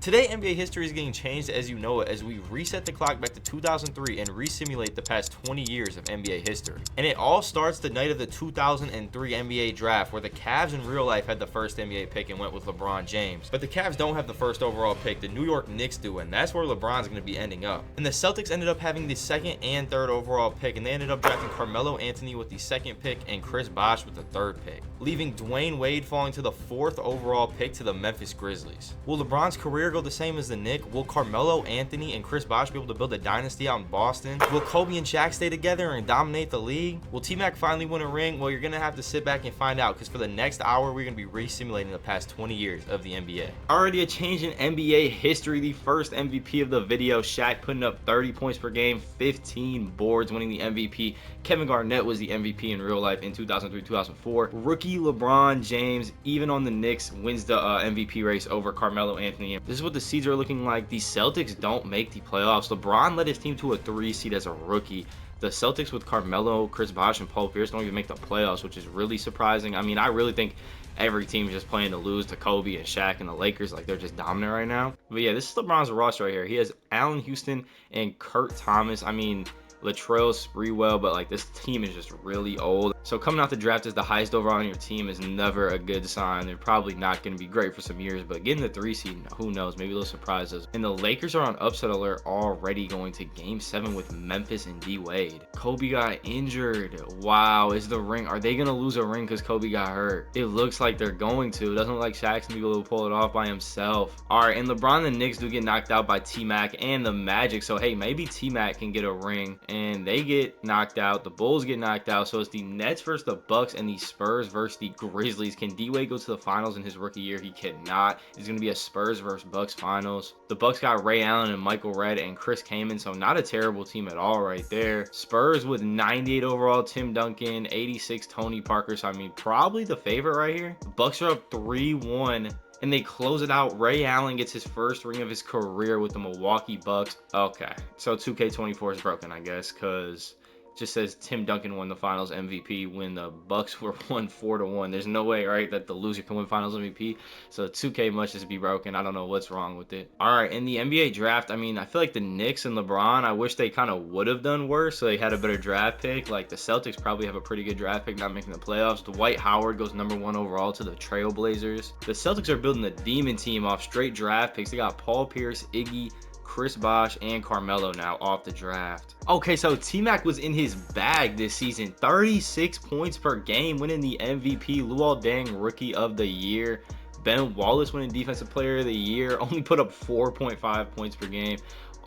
Today, NBA history is getting changed as you know it as we reset the clock back to 2003 and resimulate the past 20 years of NBA history. And it all starts the night of the 2003 NBA draft where the Cavs in real life had the first NBA pick and went with LeBron James. But the Cavs don't have the first overall pick, the New York Knicks do, and that's where LeBron's going to be ending up. And the Celtics ended up having the second and third overall pick, and they ended up drafting Carmelo Anthony with the second pick and Chris Bosh with the third pick, leaving Dwayne Wade falling to the fourth overall pick to the Memphis Grizzlies. Will LeBron's career go the same as the Knicks? Will Carmelo Anthony and Chris Bosh be able to build a dynasty out in Boston? Will Kobe and Shaq stay together and dominate the league? Will T-Mac finally win a ring? Well, you're going to have to sit back and find out, because for the next hour, we're going to be re-simulating the past 20 years of the NBA. Already a change in NBA history. The first MVP of the video, Shaq putting up 30 points per game, 15 boards, winning the MVP. Kevin Garnett was the MVP in real life in 2003-2004. Rookie LeBron James, even on the Knicks, wins the MVP race over Carmelo Anthony. This is what the seeds are looking like. The Celtics don't make the playoffs. LeBron led his team to a 3 seed as a rookie. The Celtics with Carmelo, Chris Bosh, and Paul Pierce don't even make the playoffs, which is really surprising. I mean, I really think every team is just playing to lose to Kobe and Shaq and the Lakers. Like, they're just dominant right now. But yeah, this is LeBron's roster right here. He has Allen Houston and Kurt Thomas. I mean, Latrell Sprewell, but like, this team is just really old. So coming out the draft as the highest overall on your team is never a good sign. They're probably not going to be great for some years, but getting the 3 seed, who knows? Maybe they'll surprise us. And the Lakers are on upset alert, already going to game 7 with Memphis and D Wade. Kobe got injured. Wow, is the ring? Are they going to lose a ring because Kobe got hurt? It looks like they're going to. It doesn't look like Shaq's going to be able to pull it off by himself. All right, and LeBron and the Knicks do get knocked out by T-Mac and the Magic. So hey, maybe T-Mac can get a ring. And they get knocked out. The Bulls get knocked out. So it's the Nets versus the Bucks and the Spurs versus the Grizzlies. Can D-Wade go to the finals in his rookie year? He cannot. It's going to be a Spurs versus Bucks finals. The Bucks got Ray Allen and Michael Redd and Chris Kaman, so not a terrible team at all right there. Spurs with 98 overall, Tim Duncan, 86 Tony Parker. So I mean, probably the favorite right here. The Bucks are up 3-1. And they close it out. Ray Allen gets his first ring of his career with the Milwaukee Bucks. Okay, so 2K24 is broken, I guess, because it just says Tim Duncan won the finals MVP when the Bucks were won 4-1. There's no way, right, that the loser can win finals MVP. So 2K must just be broken. I don't know what's wrong with it. All right, in the NBA draft, I mean, I feel like the Knicks and LeBron, I wish they kind of would have done worse so they had a better draft pick. Like, the Celtics probably have a pretty good draft pick, not making the playoffs. Dwight Howard goes #1 overall to the Trailblazers. The Celtics are building a demon team off straight draft picks. They got Paul Pierce, Iggy, Chris Bosh, and Carmelo now off the draft. Okay, so T-Mac was in his bag this season. 36 points per game, winning the MVP, Luol Deng Rookie of the Year. Ben Wallace winning Defensive Player of the Year, only put up 4.5 points per game.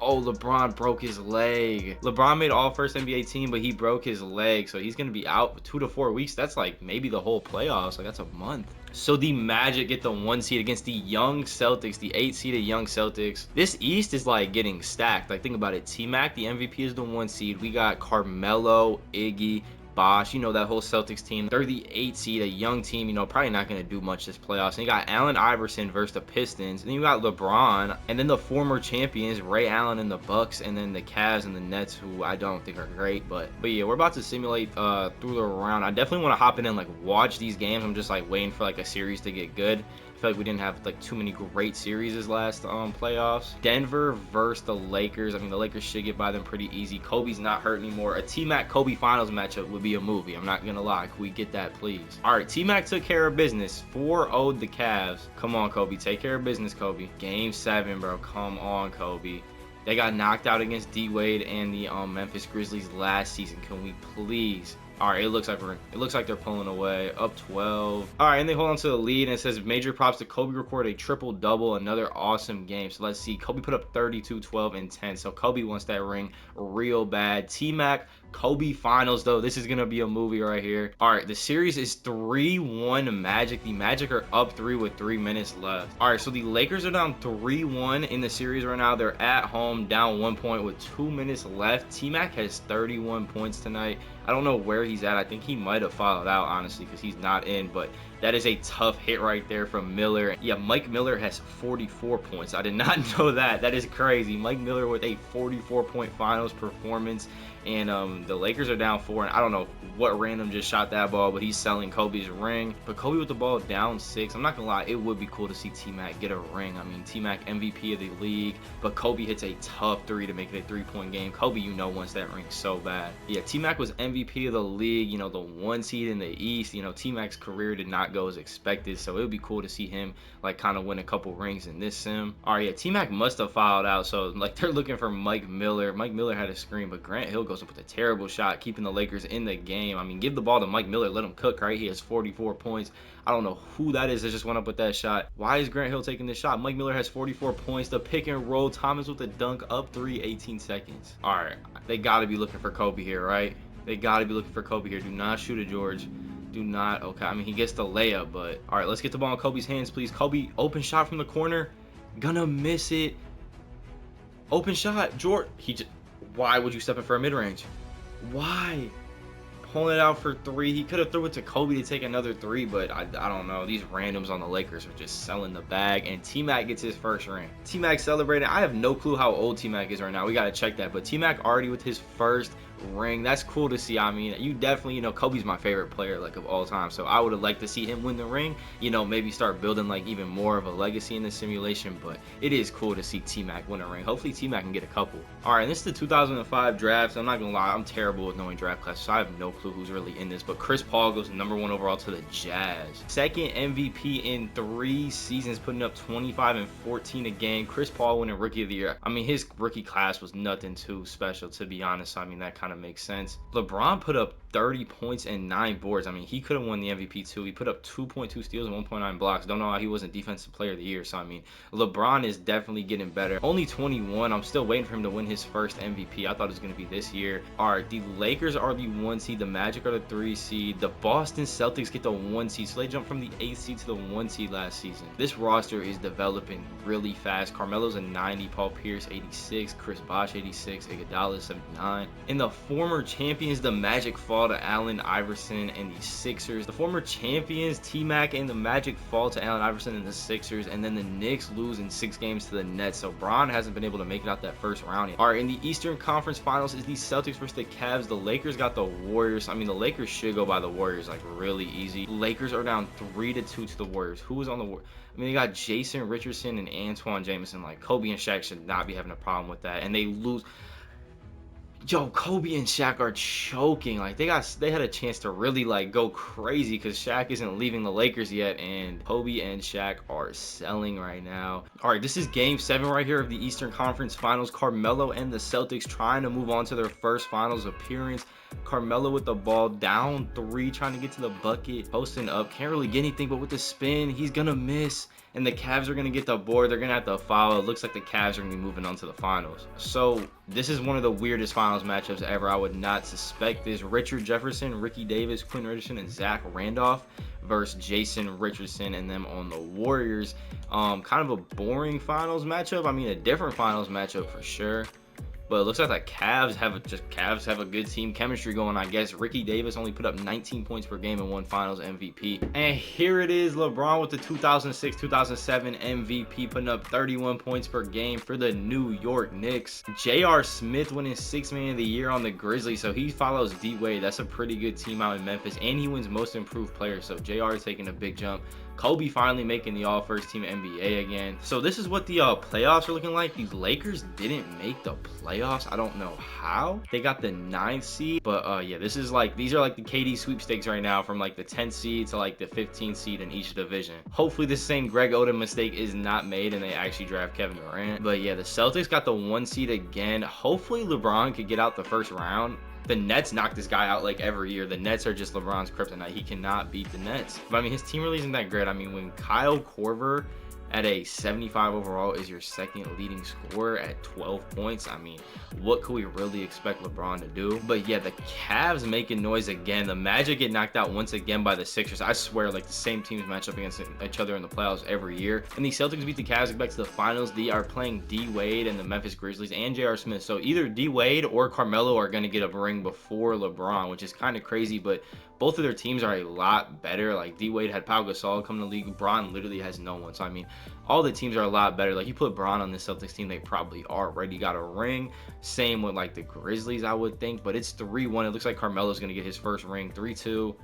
Oh, LeBron broke his leg. LeBron made all first NBA team, but he broke his leg. So he's going to be out for 2 to 4 weeks. That's like maybe the whole playoffs. Like, that's a month. So the Magic get the 1 seed against the young Celtics, the 8 seeded young Celtics. This East is like getting stacked. Like, think about it. T-Mac, the MVP, is the 1 seed. We got Carmelo, Iggy, Bosh, you know, that whole Celtics team. They're the 8 seed, a young team, you know, probably not going to do much this playoffs. And you got Allen Iverson versus the Pistons. And then you got LeBron, and then the former champions, Ray Allen and the Bucks, and then the Cavs and the Nets, who I don't think are great. But yeah, we're about to simulate through the round. I definitely want to hop in and like watch these games. I'm just like waiting for like a series to get good. I feel like we didn't have like too many great series this last playoffs. Denver versus the Lakers. I mean, the Lakers should get by them pretty easy. Kobe's not hurt anymore. A T-Mac Kobe finals matchup would be a movie. I'm not gonna lie. Can we get that, please? All right, T-Mac took care of business. 4-0'd the Cavs. Come on, Kobe. Take care of business, Kobe. Game 7, bro. Come on, Kobe. They got knocked out against D Wade and the Memphis Grizzlies last season. Can we please? All right, it looks like they're pulling away, up 12. All right, and they hold on to the lead, and it says major props to Kobe, recorded a triple-double, another awesome game. So let's see, Kobe put up 32, 12, and 10. So Kobe wants that ring real bad. T-Mac, Kobe finals, though. This is going to be a movie right here. All right, the series is 3-1 Magic. The Magic are up 3 with 3 minutes left. All right, so the Lakers are down 3-1 in the series right now. They're at home, down 1 point with 2 minutes left. T-Mac has 31 points tonight. I don't know where he's at. I think he might have fouled out, honestly, because he's not in. But that is a tough hit right there from Miller. Yeah, Mike Miller has 44 points. I did not know that. That is crazy. Mike Miller with a 44-point finals performance. And mean, the Lakers are down 4, and I don't know what random just shot that ball, but he's selling Kobe's ring. But Kobe with the ball down 6. I'm not gonna lie, it would be cool to see T-Mac get a ring. I mean, T-Mac MVP of the league, but Kobe hits a tough 3 to make it a 3-point game. Kobe, you know, wants that ring so bad. Yeah, T-Mac was MVP of the league, you know, the 1 seed in the East. You know, T-Mac's career did not go as expected, so it would be cool to see him like kind of win a couple rings in this sim. All right, yeah, T-Mac must have fouled out, so like they're looking for Mike Miller. Mike Miller had a screen, but Grant Hill goes up with a terrible shot, keeping the Lakers in the game. I mean, give the ball to Mike Miller, let him cook, right? He has 44 points. I don't know who that is that just went up with that shot. Why is Grant Hill taking this shot? Mike Miller has 44 points. The pick and roll, Thomas with the dunk, up 3, 18 seconds. All right, they got to be looking for Kobe here, right? They got to be looking for Kobe here. Do not shoot it, George. Do not. Okay, I mean, he gets the layup, but all right, let's get the ball in Kobe's hands, please. Kobe, open shot from the corner. Gonna miss it. Open shot, George. Why would you step in for a mid-range? Why? Pulling it out for 3. He could have threw it to Kobe to take another 3, but I don't know. These randoms on the Lakers are just selling the bag, and T-Mac gets his first ring. T-Mac celebrating. I have no clue how old T-Mac is right now. We got to check that, but T-Mac already with his first ring. That's cool to see. I mean, you definitely, you know, Kobe's my favorite player like of all time, so I would have liked to see him win the ring, you know, maybe start building like even more of a legacy in the simulation. But it is cool to see T-Mac win a ring. Hopefully T-Mac can get a couple. All right, this is the 2005 draft, so I'm not gonna lie, I'm terrible with knowing draft classes, so I have no clue who's really in this, but Chris Paul goes #1 overall to the Jazz. Second MVP in 3 seasons, putting up 25 and 14 a game. Chris Paul winning Rookie of the Year. I mean, his rookie class was nothing too special, to be honest. I mean, that kind of makes sense. LeBron put up 30 points and 9 boards. I mean, he could have won the MVP too. He put up 2.2 steals and 1.9 blocks. Don't know how he wasn't Defensive Player of the Year. So, I mean, LeBron is definitely getting better. Only 21. I'm still waiting for him to win his first MVP. I thought it was going to be this year. All right, the Lakers are the 1 seed. The Magic are the 3 seed. The Boston Celtics get the 1 seed. So, they jumped from the 8th seed to the 1 seed last season. This roster is developing really fast. Carmelo's a 90. Paul Pierce, 86. Chris Bosh, 86. Iguodala, 79. In the former champions, the Magic fall to Allen Iverson and the Sixers. The former champions, T-Mac and the Magic, fall to Allen Iverson and the Sixers, and then the Knicks lose in 6 games to the Nets. So Bron hasn't been able to make it out that first round yet. All right, in the Eastern Conference Finals is the Celtics versus the Cavs. The Lakers got the Warriors. I mean, the Lakers should go by the Warriors like really easy. Lakers are down 3-2 to the Warriors. Who is on the Warriors? I mean, they got Jason Richardson and Antoine Jameson. Like, Kobe and Shaq should not be having a problem with that, and they lose. Yo, Kobe and Shaq are choking. Like, they had a chance to really like go crazy because Shaq isn't leaving the Lakers yet, and Kobe and Shaq are selling right now. All right, this is game 7 right here of the Eastern Conference Finals. Carmelo and the Celtics trying to move on to their first finals appearance. Carmelo with the ball, down 3, trying to get to the bucket, posting up, can't really get anything, but with the spin, he's gonna miss, and the Cavs are gonna get the board. They're gonna have to foul. It looks like the Cavs are gonna be moving on to the finals. So this is one of the weirdest finals matchups ever. I would not suspect this. Richard Jefferson, Ricky Davis, Quinn Richardson, and Zach Randolph versus Jason Richardson and them on the Warriors. Kind of a boring finals matchup. I mean, a different finals matchup for sure. But it looks like the Cavs have a good team chemistry going, I guess. Ricky Davis only put up 19 points per game and won Finals MVP. And here it is, LeBron with the 2006-2007 MVP, putting up 31 points per game for the New York Knicks. J.R. Smith winning 6th Man of the Year on the Grizzlies, so he follows D-Wade. That's a pretty good team out in Memphis, and he wins Most Improved Player, so J.R. is taking a big jump. Kobe finally making the all-first team NBA again. So this is what the playoffs are looking like. The Lakers didn't make the playoffs. I don't know how. They got the 9th seed, but yeah, these are like the KD sweepstakes right now, from like the 10th seed to like the 15th seed in each division. Hopefully the same Greg Oden mistake is not made and they actually draft Kevin Durant. But yeah, the Celtics got the 1 seed again. Hopefully LeBron could get out the first round. The Nets knock this guy out like every year. The Nets are just LeBron's kryptonite. He cannot beat the Nets. But I mean, his team really isn't that great. I mean, when Kyle Korver at a 75 overall is your second leading scorer at 12 points, I mean, what could we really expect LeBron to do? But yeah, the Cavs making noise again. The Magic get knocked out once again by the Sixers. I swear, like, the same teams match up against each other in the playoffs every year. And the Celtics beat the Cavs, get back to the finals. They are playing D-Wade and the Memphis Grizzlies and J.R. Smith. So either D-Wade or Carmelo are going to get a ring before LeBron, which is kind of crazy. But both of their teams are a lot better. Like D-Wade had Pau Gasol come to the league. Bron literally has no one. So I mean, all the teams are a lot better. Like you put Bron on the Celtics team, they probably already got a ring. Same with like the Grizzlies, I would think. But it's 3-1. It looks like Carmelo's gonna get his first ring. 3-2.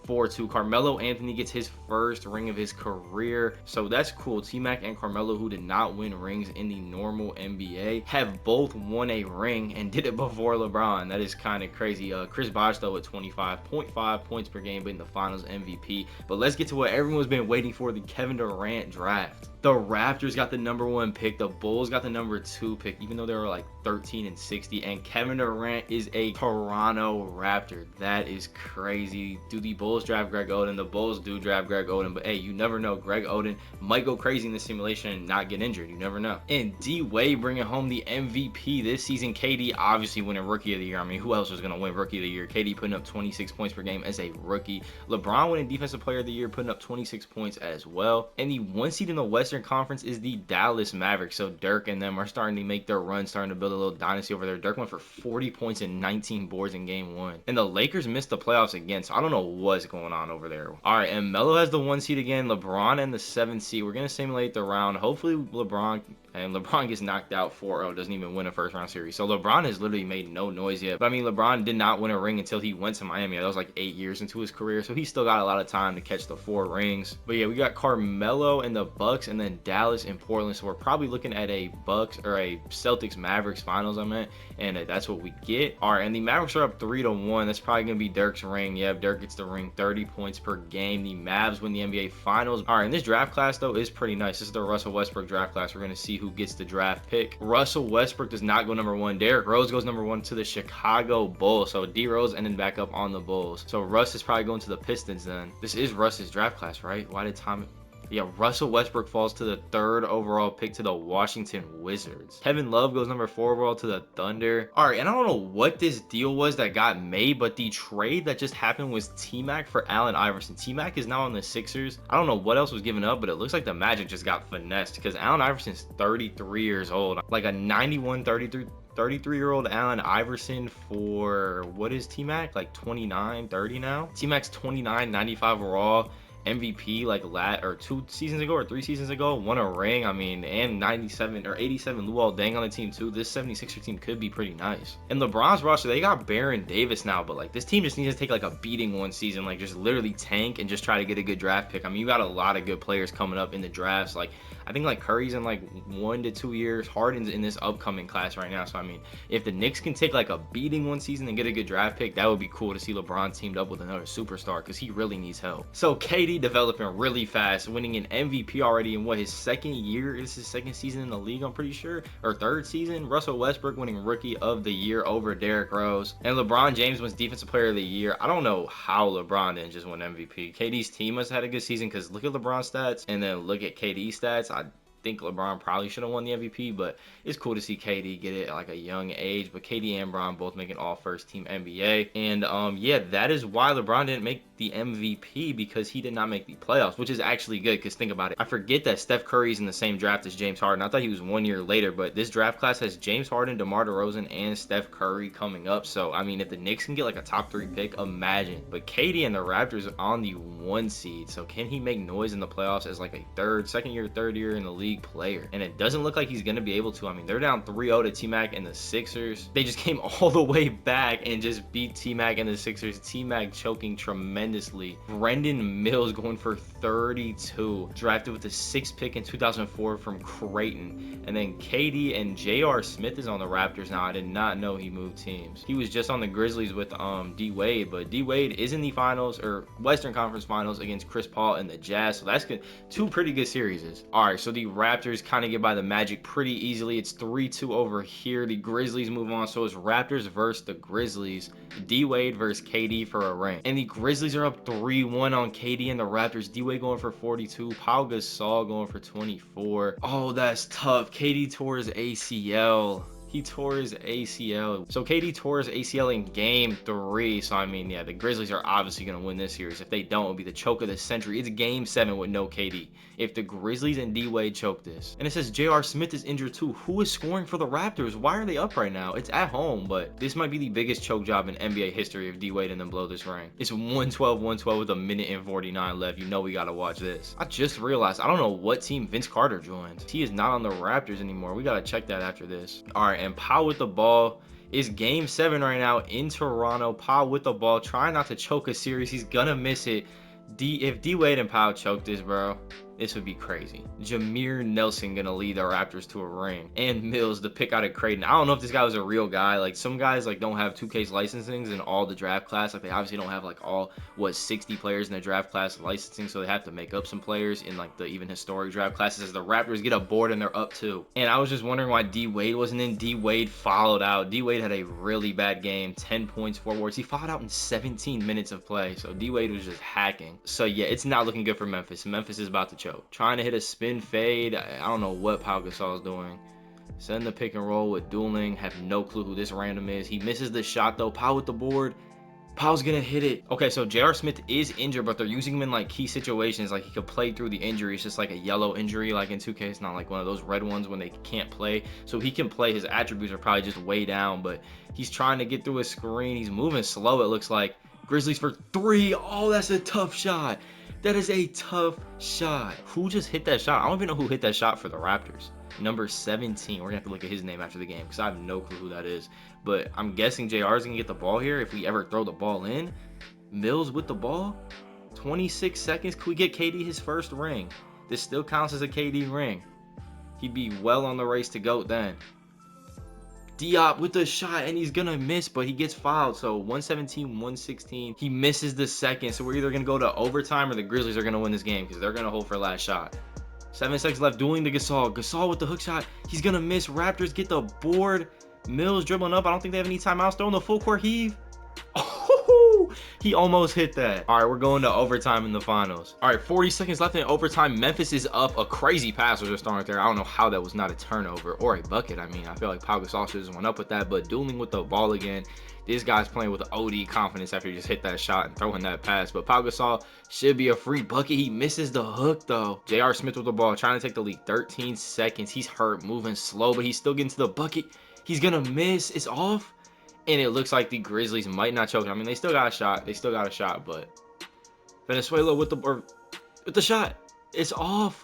4-2. Carmelo Anthony gets his first ring of his career. So that's cool. T-Mac and Carmelo, who did not win rings in the normal NBA, have both won a ring and did it before LeBron. That is kind of crazy. Chris Bosh, though, with 25.5 points per game, but in the finals MVP. But let's get to what everyone's been waiting for, the Kevin Durant draft. The Raptors got the #1 pick. The Bulls got the #2 pick, even though they were like 13-60. And Kevin Durant is a Toronto Raptor. That is crazy. Do the Bulls draft Greg Oden? The Bulls do draft Greg Oden, but hey, you never know. Greg Oden might go crazy in the simulation and not get injured. You never know. And D-Wade bringing home the MVP this season. KD obviously winning Rookie of the Year. I mean, who else was going to win Rookie of the Year? KD putting up 26 points per game as a rookie. LeBron winning Defensive Player of the Year, putting up 26 points as well. And the 1 seed in the Western Conference is the Dallas Mavericks. So Dirk and them are starting to make their run, starting to build a little dynasty over there. Dirk went for 40 points and 19 boards in game 1. And the Lakers missed the playoffs again, so I don't know what's going on over there. All right, and Melo has the 1 seed again. LeBron and the 7 seed. We're going to simulate the round. Hopefully LeBron gets knocked out 4-0, doesn't even win a first round series. So LeBron has literally made no noise yet. But I mean, LeBron did not win a ring until he went to Miami. That was like 8 years into his career. So he still got a lot of time to catch the 4 rings. But yeah, we got Carmelo and the Bucks, and then Dallas and Portland. So we're probably looking at a Bucks or a Celtics Mavericks finals, I meant. And that's what we get. All right, and the Mavericks are up 3-1. That's probably going to be Dirk's ring. Yeah, Dirk gets the ring, 30 points per game. The Mavs win the NBA finals. All right, and this draft class, though, is pretty nice. This is the Russell Westbrook draft class. We're going to see who gets the draft pick. Russell Westbrook does not go #1. Derrick Rose goes #1 to the Chicago Bulls. So D Rose ended back up on the Bulls. So Russ is probably going to the Pistons then. This is Russ's draft class, right? Why did Tom... Yeah, Russell Westbrook falls to the 3rd overall pick to the Washington Wizards. Kevin Love goes #4 overall to the Thunder. All right, and I don't know what this deal was that got made, but the trade that just happened was T-Mac for Allen Iverson. T-Mac is now on the Sixers. I don't know what else was given up, but it looks like the Magic just got finessed because Allen Iverson's 33 years old. Like a 33-year-old Allen Iverson for, what is T-Mac? Like 29, 30 now? T-Mac's 29, 95 overall. MVP like 2 seasons ago or 3 seasons ago, won a ring. I mean, and 97 or 87 Luol Deng on the team too. This 76er team could be pretty nice. And LeBron's roster, they got Baron Davis now, but like this team just needs to take like a beating one season, like just literally tank and just try to get a good draft pick. I mean, you got a lot of good players coming up in the drafts. Like I think like Curry's in like 1 to 2 years. Harden's in this upcoming class right now. So I mean, if the Knicks can take like a beating one season and get a good draft pick, that would be cool to see LeBron teamed up with another superstar because he really needs help. So KD developing really fast, winning an MVP already in what, his 2nd year? This is his 2nd season in the league, I'm pretty sure, or 3rd season. Russell Westbrook winning Rookie of the Year over Derrick Rose, and LeBron James wins Defensive Player of the Year. I don't know how LeBron didn't just win MVP. KD's team must have had a good season because look at LeBron's stats and then look at KD's stats. I think LeBron probably should have won the MVP, but it's cool to see KD get it at like a young age. But KD and LeBron both making all first team NBA. And yeah, that is why LeBron didn't make the MVP, because he did not make the playoffs, which is actually good because think about it. I forget that Steph Curry's in the same draft as James Harden. I thought he was 1 year later, but this draft class has James Harden, DeMar DeRozan, and Steph Curry coming up. So I mean, if the Knicks can get like a top 3 pick, imagine. But KD and the Raptors on the 1 seed, so can he make noise in the playoffs as like a second year, third year in the league player? And it doesn't look like he's gonna be able to. I mean, they're down 3-0 to T-Mac and the Sixers. They just came all the way back and just beat T-Mac and the Sixers. T-Mac choking tremendously. Brendan Mills going for 32, drafted with the 6th pick in 2004 from Creighton. And then KD and J.R. Smith is on the Raptors now. I did not know he moved teams. He was just on the Grizzlies with D-Wade, but D-Wade is in the finals, or Western Conference Finals, against Chris Paul and the Jazz. So that's good. 2 pretty good series. All right, so the Raptors kind of get by the Magic pretty easily. It's 3-2 over here. The Grizzlies move on, so it's Raptors versus the Grizzlies. D-Wade versus KD for a ring. And the Grizzlies are up 3-1 on KD and the Raptors. D-Wade going for 42. Pau Gasol going for 24. Oh, that's tough. KD tore his ACL. He tore his ACL. So KD tore his ACL in game 3. So I mean, yeah, the Grizzlies are obviously going to win this series. If they don't, it'll be the choke of the century. It's game 7 with no KD. If the Grizzlies and D-Wade choke this. And it says J.R. Smith is injured too. Who is scoring for the Raptors? Why are they up right now? It's at home, but this might be the biggest choke job in NBA history if D-Wade and them blow this ring. It's 112 with a minute and 49 left. You know we got to watch this. I just realized, I don't know what team Vince Carter joined. He is not on the Raptors anymore. We got to check that after this. All right, and Powell with the ball. It's game 7 right now in Toronto. Powell with the ball, trying not to choke a series. He's gonna miss it. If D-Wade and Powell choke this, bro, this would be crazy. Jameer Nelson gonna lead the Raptors to a ring. And Mills, the pick out of Creighton. I don't know if this guy was a real guy. Like, some guys like don't have 2K's licensings in all the draft class. Like, they obviously don't have like all 60 players in the draft class licensing, so they have to make up some players in like the even historic draft classes as the Raptors get a board and they're up 2. And I was just wondering why D-Wade wasn't in. D-Wade fouled out. D-Wade had a really bad game. 10 points, 4 boards. He fouled out in 17 minutes of play. So D-Wade was just hacking. So yeah, it's not looking good for Memphis. Memphis is about to choke. Trying to hit a spin fade. I don't know what Pau Gasol is doing. Send the pick and roll with Dueling. Have no clue who this random is. He misses the shot though. Pau with the board. Pau's gonna hit it. Okay, so J.R. Smith is injured, but they're using him in like key situations. Like, he could play through the injury. It's just like a yellow injury, like in 2K. It's not like one of those red ones when they can't play. So he can play. His attributes are probably just way down, but he's trying to get through a screen. He's moving slow, it looks like. Grizzlies for 3. Oh, that's a tough shot. That is a tough shot. Who just hit that shot? I don't even know who hit that shot for the Raptors. Number 17. We're gonna have to look at his name after the game because I have no clue who that is. But I'm guessing JR is gonna get the ball here if we ever throw the ball in. Mills with the ball. 26 seconds. Could we get KD his first ring? This still counts as a KD ring. He'd be well on the race to GOAT then. Diop with the shot, and he's gonna miss, but he gets fouled. So 117, 116. He misses the second. So we're either gonna go to overtime or the Grizzlies are gonna win this game because they're gonna hold for last shot. 7 seconds left. Dueling to Gasol. Gasol with the hook shot. He's gonna miss. Raptors get the board. Mills dribbling up. I don't think they have any timeouts. Throwing the full court heave. Oh, he almost hit that. All right, we're going to overtime in the finals. All right, 40 seconds left in overtime. Memphis is up. A crazy pass was just thrown right there. I don't know how that was not a turnover or a bucket. I mean, I feel like Pau Gasol should have went up with that, but Dueling with the ball again. This guy's playing with OD confidence after he just hit that shot and throwing that pass. But Pau Gasol should be a free bucket. He misses the hook, though. J.R. Smith with the ball, trying to take the lead. 13 seconds. He's hurt, moving slow, but he's still getting to the bucket. He's going to miss. It's off. And it looks like the Grizzlies might not choke. I mean, they still got a shot. They still got a shot, but Venezuela with the shot. It's off.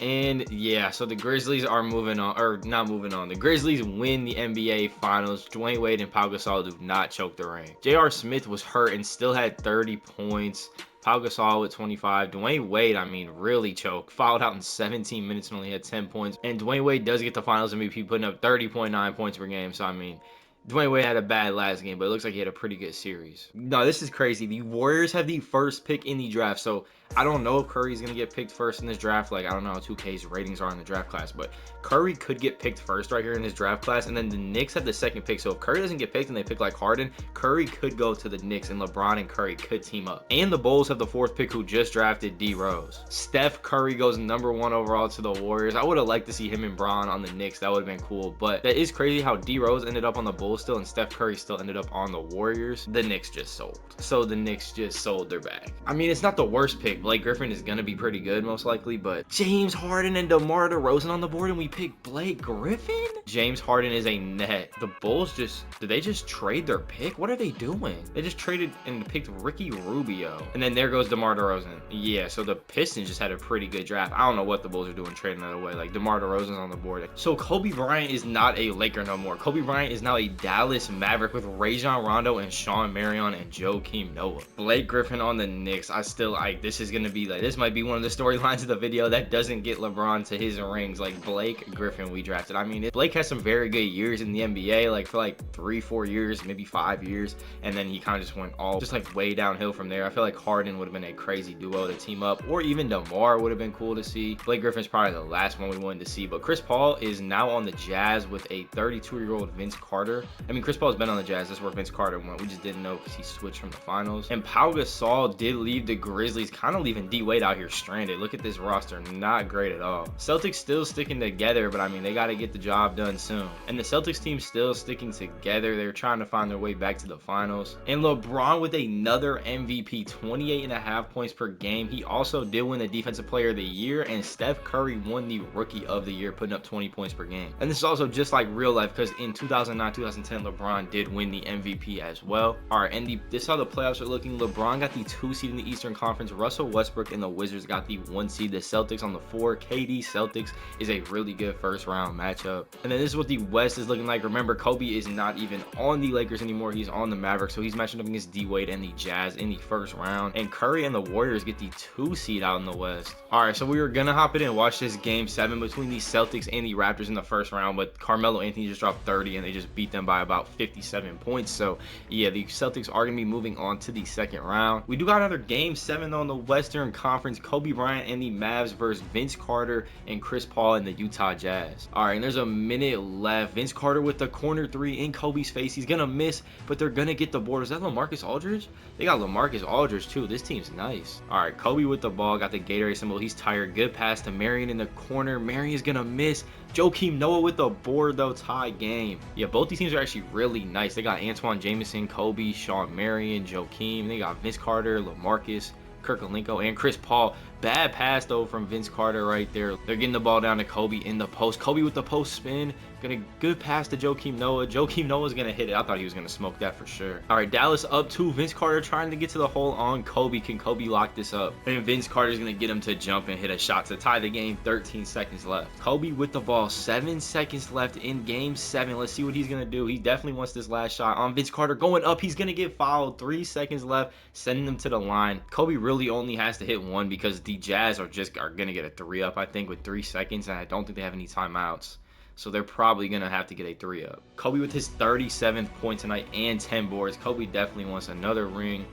And yeah, so the Grizzlies are moving on, or not moving on. The Grizzlies win the NBA Finals. Dwayne Wade and Pau Gasol do not choke the ring. J.R. Smith was hurt and still had 30 points. Pau Gasol with 25. Dwayne Wade, I mean, really choked. Fouled out in 17 minutes and only had 10 points. And Dwayne Wade does get the Finals MVP, putting up 30.9 points per game. So, I mean, Dwayne Wade had a bad last game, but it looks like he had a pretty good series. No, this is crazy. The Warriors have the first pick in the draft, so I don't know if Curry's going to get picked first in this draft. Like, I don't know how 2K's ratings are in the draft class, but Curry could get picked first right here in this draft class, and then the Knicks have the second pick. So if Curry doesn't get picked and they pick like Harden, Curry could go to the Knicks, and LeBron and Curry could team up. And the Bulls have the 4th pick who just drafted D Rose. Steph Curry goes number 1 overall to the Warriors. I would have liked to see him and Bron on the Knicks. That would have been cool, but that is crazy how D Rose ended up on the Bulls still, and Steph Curry still ended up on the Warriors. The Knicks just sold. So the Knicks just sold their bag. I mean, it's not the worst pick. Blake Griffin is going to be pretty good most likely, but James Harden and DeMar DeRozan on the board, and we pick Blake Griffin? James Harden is a net. The Bulls did they just trade their pick? What are they doing? They just traded and picked Ricky Rubio. And then there goes DeMar DeRozan. Yeah, so the Pistons just had a pretty good draft. I don't know what the Bulls are doing trading that away. Like, DeMar DeRozan's on the board. So Kobe Bryant is not a Laker no more. Kobe Bryant is now a Dallas Maverick with Rajon Rondo and Sean Marion and Joakim Noah. Blake Griffin on the Knicks. This is going to be like, this might be one of the storylines of the video that doesn't get LeBron to his rings. Like, Blake Griffin we drafted. I mean, Blake has some very good years in the NBA, like for like 3-4 years, maybe 5 years, and then he kind of just went like way downhill from there. I feel like Harden would have been a crazy duo to team up, or even DeMar would have been cool to see. Blake Griffin's probably the last one we wanted to see, but Chris Paul is now on the Jazz with a 32-year-old Vince Carter. I mean, Chris Paul's been on the Jazz. That's where Vince Carter went. We just didn't know because he switched from the finals. And Pau Gasol did leave the Grizzlies, kind of leaving D Wade out here stranded. Look at this roster, not great at all. Celtics still sticking together, but I mean, they got to get the job done soon. And the Celtics team still sticking together. They're trying to find their way back to the finals. And LeBron with another MVP, 28.5 points per game. He also did win the Defensive Player of the Year, and Steph Curry won the Rookie of the Year, putting up 20 points per game. And this is also just like real life, because in 2009-2010, LeBron did win the MVP as well. All right, and this is how the playoffs are looking. LeBron got the 2 seed in the Eastern Conference. Russell Westbrook and the Wizards got the 1 seed. The Celtics on the 4. KD Celtics is a really good first round matchup. And then this is what the West is looking like. Remember, Kobe is not even on the Lakers anymore. He's on the Mavericks, so he's matching up against D Wade and the Jazz in the first round. And Curry and the Warriors get the 2 seed out in the West. All right, so we were gonna hop in and watch this game 7 between the Celtics and the Raptors in the first round, but Carmelo Anthony just dropped 30 and they just beat them by about 57 points. So yeah, the Celtics are gonna be moving on to the second round. We do got another game 7 though in the Western Conference. Kobe Bryant and the Mavs versus Vince Carter and Chris Paul and the Utah Jazz. All right, and there's a minute left. Vince Carter with the corner 3 in Kobe's face. He's gonna miss, but they're gonna get the board. Is that LaMarcus Aldridge? They got LaMarcus Aldridge too. This team's nice. All right, Kobe with the ball, got the Gatorade symbol. He's tired. Good pass to Marion in the corner. Marion is gonna miss. Joakim Noah with the board though. Tie game. Yeah, both these teams are actually really nice. They got Antoine Jameson, Kobe, Sean Marion, Joakim. They got Vince Carter, LaMarcus, Kirkolenko, and Chris Paul. Bad pass though from Vince Carter right there. They're getting the ball down to Kobe in the post. Kobe with the post spin. Gonna good pass to Joakim Noah. Joakim Noah's gonna hit it. I thought he was gonna smoke that for sure. All right, Dallas up 2. Vince Carter trying to get to the hole on Kobe. Can Kobe lock this up? And Vince Carter's gonna get him to jump and hit a shot to tie the game. 13 seconds left. Kobe with the ball. 7 seconds left in game 7. Let's see what he's gonna do. He definitely wants this last shot on Vince Carter. Going up. He's gonna get fouled. 3 seconds left. Sending him to the line. Kobe really only has to hit 1 because the Jazz are gonna get a 3 up, I think, with 3 seconds, and I don't think they have any timeouts. So they're probably going to have to get a 3 up. Kobe with his 37th point tonight and 10 boards. Kobe definitely wants another ring.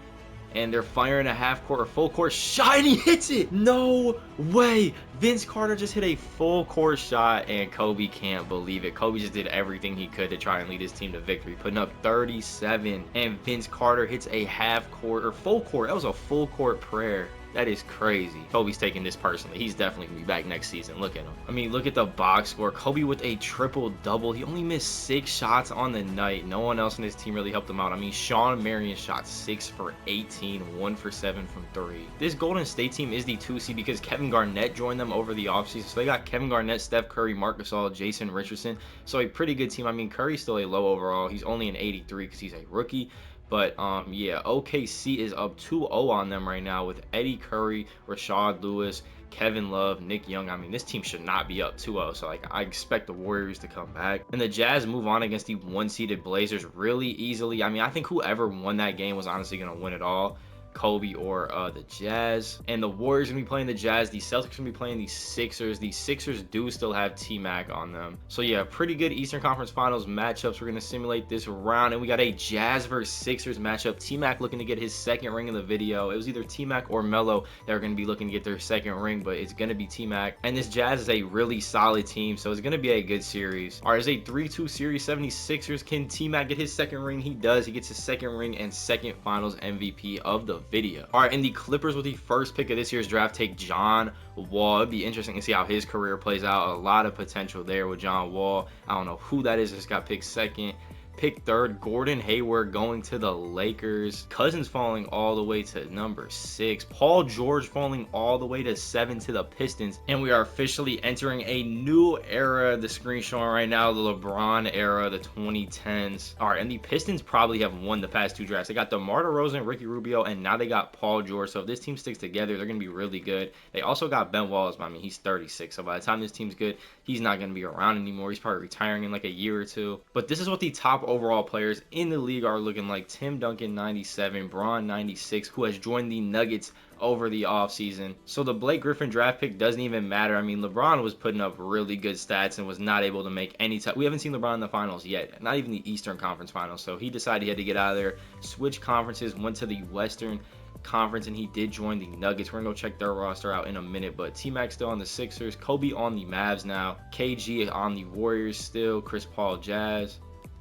And they're firing a half court or full court shot, and he hits it. No way. Vince Carter just hit a full court shot, and Kobe can't believe it. Kobe just did everything he could to try and lead his team to victory, putting up 37. And Vince Carter hits a half court or full court. That was a full court prayer. That is crazy. Kobe's taking this personally. He's definitely going to be back next season. Look at him. I mean, look at the box score. Kobe with a triple-double. He only missed 6 shots on the night. No one else in his team really helped him out. I mean, Sean Marion shot 6 for 18, 1 for 7 from 3. This Golden State team is the 2 seed because Kevin Garnett joined them over the offseason. So they got Kevin Garnett, Steph Curry, Marc Gasol, Jason Richardson. So a pretty good team. I mean, Curry's still a low overall. He's only an 83 because he's a rookie. But yeah, OKC is up 2-0 on them right now with Eddie Curry, Rashad Lewis, Kevin Love, Nick Young. I mean, this team should not be up 2-0. So like, I expect the Warriors to come back. And the Jazz move on against the 1-seeded Blazers really easily. I mean, I think whoever won that game was honestly going to win it all. Kobe or the Jazz. And the Warriors gonna be playing the Jazz. The Celtics gonna be playing the Sixers. The Sixers do still have T-Mac on them. So yeah, pretty good Eastern Conference Finals matchups. We're gonna simulate this round, and we got a Jazz versus Sixers matchup. T-Mac looking to get his 2nd ring in the video. It was either T-Mac or Melo that are gonna be looking to get their 2nd ring, but it's gonna be T-Mac. And this Jazz is a really solid team, so it's gonna be a good series. All right, it's a 3-2 series. 76ers. Can T-Mac get his 2nd ring? He does. He gets his 2nd ring and 2nd Finals MVP of the video. All right, and the Clippers with the 1st pick of this year's draft take John Wall. It'd be interesting to see how his career plays out. A lot of potential there with John Wall. I don't know who that is. Just got picked 2nd. Pick 3rd, Gordon Hayward going to the Lakers. Cousins falling all the way to number 6. Paul George falling all the way to 7 to the Pistons. And we are officially entering a new era. The screen showing right now, the LeBron era, the 2010s. All right, and the Pistons probably have won the past 2 drafts. They got DeMar DeRozan, Ricky Rubio, and now they got Paul George. So if this team sticks together, they're going to be really good. They also got Ben Wallace. I mean, he's 36. So by the time this team's good, he's not going to be around anymore. He's probably retiring in like a year or 2. But this is what the top overall players in the league are looking like. Tim Duncan 97, Braun 96, who has joined the Nuggets over the offseason. So the Blake Griffin draft pick doesn't even matter. I mean, LeBron was putting up really good stats and was not able to make any time. We haven't seen LeBron in the finals yet, not even the Eastern Conference Finals. So he decided he had to get out of there, switch conferences, went to the Western Conference, and he did join the Nuggets. We're gonna go check their roster out in a minute, but T-Mac still on the Sixers, Kobe on the Mavs now, KG on the Warriors still, Chris Paul Jazz,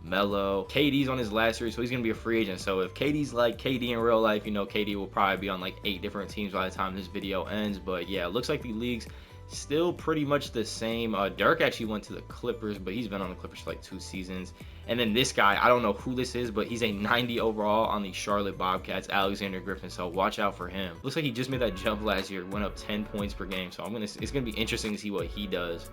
Melo. KD's on his last year, so he's going to be a free agent. So if KD's like KD in real life, you know, KD will probably be on like 8 different teams by the time this video ends. But yeah, it looks like the league's still pretty much the same. Dirk actually went to the Clippers, but he's been on the Clippers for like 2 seasons. And then this guy, I don't know who this is, but he's a 90 overall on the Charlotte Bobcats, Alexander Griffin. So watch out for him. Looks like he just made that jump last year, went up 10 points per game. So it's gonna be interesting to see what he does.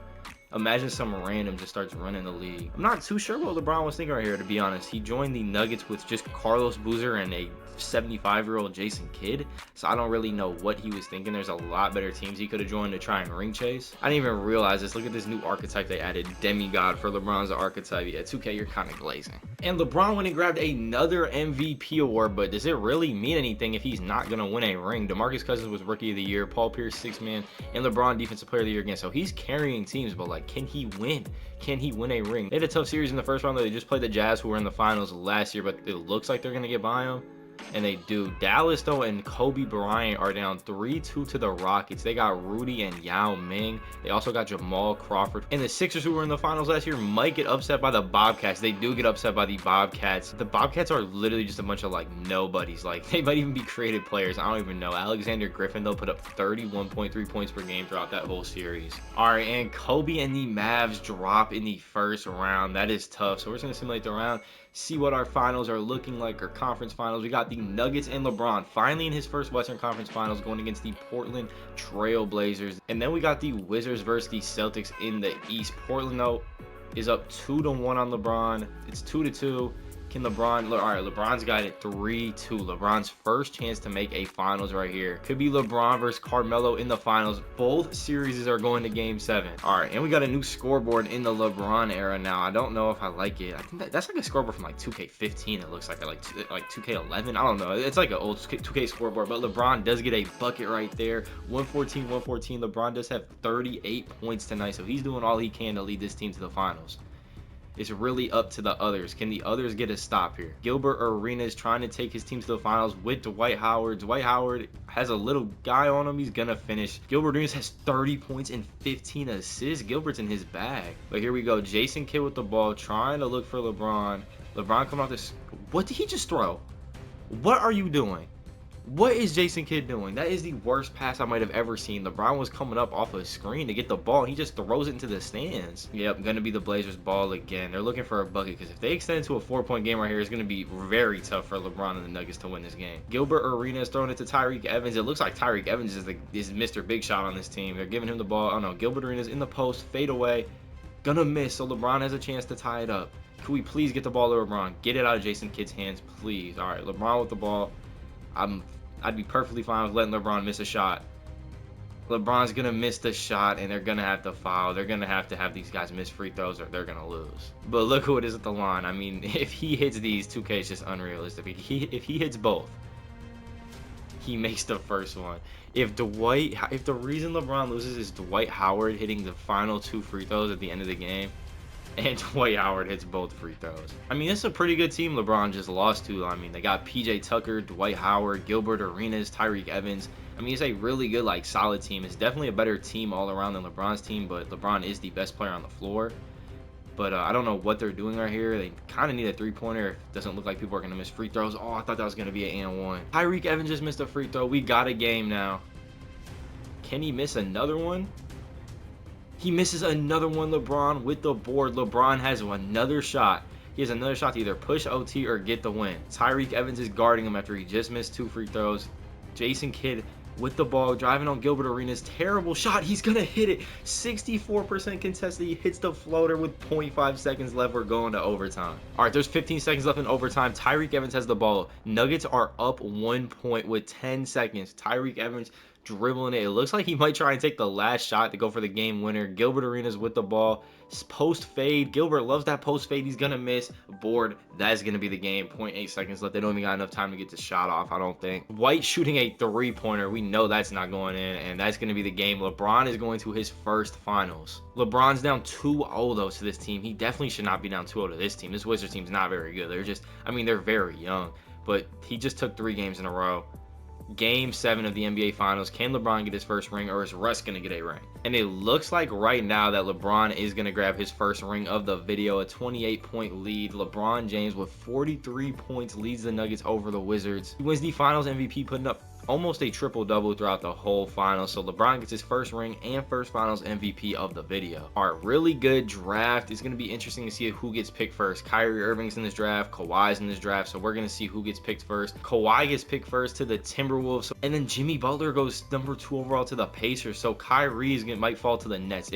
Imagine some random just starts running the league. I'm not too sure what LeBron was thinking right here, to be honest. He joined the Nuggets with just Carlos Boozer and a 75-year-old Jason Kidd, so I don't really know what he was thinking. There's a lot better teams he could have joined to try and ring chase. I didn't even realize this. Look at this new archetype they added, demigod for LeBron's archetype. Yeah, 2K, you're kind of glazing. And LeBron went and grabbed another MVP award, but does it really mean anything if he's not gonna win a ring? DeMarcus Cousins was Rookie of the Year, Paul Pierce 6th man, and LeBron Defensive Player of the Year again. So he's carrying teams, but like, can he win? Can he win a ring? They had a tough series in the first round. They just played the Jazz, who were in the finals last year, but it looks like they're gonna get by them. And they do. Dallas, though, and Kobe Bryant are down 3-2 to the Rockets. They got Rudy and Yao Ming. They also got Jamal Crawford. And the Sixers, who were in the finals last year, might get upset by the Bobcats. They do get upset by the Bobcats. The Bobcats are literally just a bunch of, like, nobodies. Like, they might even be creative players. I don't even know. Alexander Griffin, they'll put up 31.3 points per game throughout that whole series. All right, and Kobe and the Mavs drop in the first round. That is tough. So we're just going to simulate the round, see what our finals are looking like, our conference finals. We got the Nuggets and LeBron finally in his first Western Conference Finals going against the Portland Trail Blazers. And then we got the Wizards versus the Celtics in the East. Portland, though, is up 2-1 on LeBron. It's 2-2. Can LeBron, all right, LeBron's got it 3-2. LeBron's first chance to make a finals right here. Could be LeBron versus Carmelo in the finals. Both series are going to game 7. All right, and we got a new scoreboard in the LeBron era now. I don't know if I like it. I think that's like a scoreboard from like 2K15. It looks like, like 2K11. I don't know. It's like an old 2K scoreboard, but LeBron does get a bucket right there. 114. LeBron does have 38 points tonight, so he's doing all he can to lead this team to the finals. It's really up to the others. Can the others get a stop here? Gilbert Arenas trying to take his team to the finals with Dwight Howard. Dwight Howard has a little guy on him. He's going to finish. Gilbert Arenas has 30 points and 15 assists. Gilbert's in his bag. But here we go. Jason Kidd with the ball, trying to look for LeBron. LeBron coming off this. What did he just throw? What are you doing? What is Jason Kidd doing? That is the worst pass I might have ever seen. LeBron was coming up off a screen to get the ball. He just throws it into the stands. Yep, going to be the Blazers' ball again. They're looking for a bucket because if they extend it to a 4-point game right here, it's going to be very tough for LeBron and the Nuggets to win this game. Gilbert Arenas throwing it to Tyreke Evans. It looks like Tyreke Evans is Mr. Big Shot on this team. They're giving him the ball. Oh no, Gilbert Arenas in the post, fade away. Gonna miss, so LeBron has a chance to tie it up. Can we please get the ball to LeBron? Get it out of Jason Kidd's hands, please. All right, LeBron with the ball. I'd be perfectly fine with letting LeBron miss a shot. LeBron's going to miss the shot, and they're going to have to foul. They're going to have these guys miss free throws, or they're going to lose. But look who it is at the line. I mean, if he hits these, 2K is just unrealistic. If he hits both, he makes the first one. If the reason LeBron loses is Dwight Howard hitting the final 2 free throws at the end of the game, and Dwight Howard hits both free throws. I mean, it's a pretty good team LeBron just lost to. I mean, they got PJ Tucker, Dwight Howard, Gilbert Arenas, Tyreke Evans. I mean, it's a really good, like, solid team. It's definitely a better team all around than LeBron's team, but LeBron is the best player on the floor. But I don't know what they're doing right here. They kind of need a 3-pointer. It doesn't look like people are going to miss free throws. Oh, I thought that was going to be an and 1. Tyreke Evans just missed a free throw. We got a game now. Can he miss another one? He misses another one, LeBron with the board. LeBron has another shot. He has another shot to either push OT or get the win. Tyreke Evans is guarding him after he just missed 2 free throws. Jason Kidd with the ball, driving on Gilbert Arenas. Terrible shot. He's going to hit it. 64% contested. He hits the floater with 0.5 seconds left. We're going to overtime. All right, there's 15 seconds left in overtime. Tyreke Evans has the ball. Nuggets are up 1 point with 10 seconds. Tyreke Evans dribbling it. It looks like he might try and take the last shot to go for the game winner. Gilbert Arenas with the ball. Post fade. Gilbert loves that post fade. He's gonna miss. Board. That's gonna be the game. 0.8 seconds left. They don't even got enough time to get the shot off, I don't think. White shooting a 3-pointer. We know that's not going in, and that's gonna be the game. LeBron is going to his first finals. LeBron's down 2-0 though to this team. He definitely should not be down 2-0 to this team. This Wizards team's not very good. They're just, I mean, they're very young, but he just took 3 games in a row. Game 7 of the NBA Finals. Can LeBron get his first ring, or is Russ going to get a ring? And it looks like right now that LeBron is going to grab his first ring of the video. A 28-point lead. LeBron James with 43 points leads the Nuggets over the Wizards. He wins the Finals MVP, putting up almost a triple-double throughout the whole final. So LeBron gets his first ring and first Finals MVP of the video. Our really good draft. Is going to be interesting to see who gets picked first. Kyrie Irving's in this draft. Kawhi's in this draft. So we're going to see who gets picked first. Kawhi gets picked first to the Timberwolves. And then Jimmy Butler goes number 2 overall to the Pacers. So Kyrie might fall to the Nets.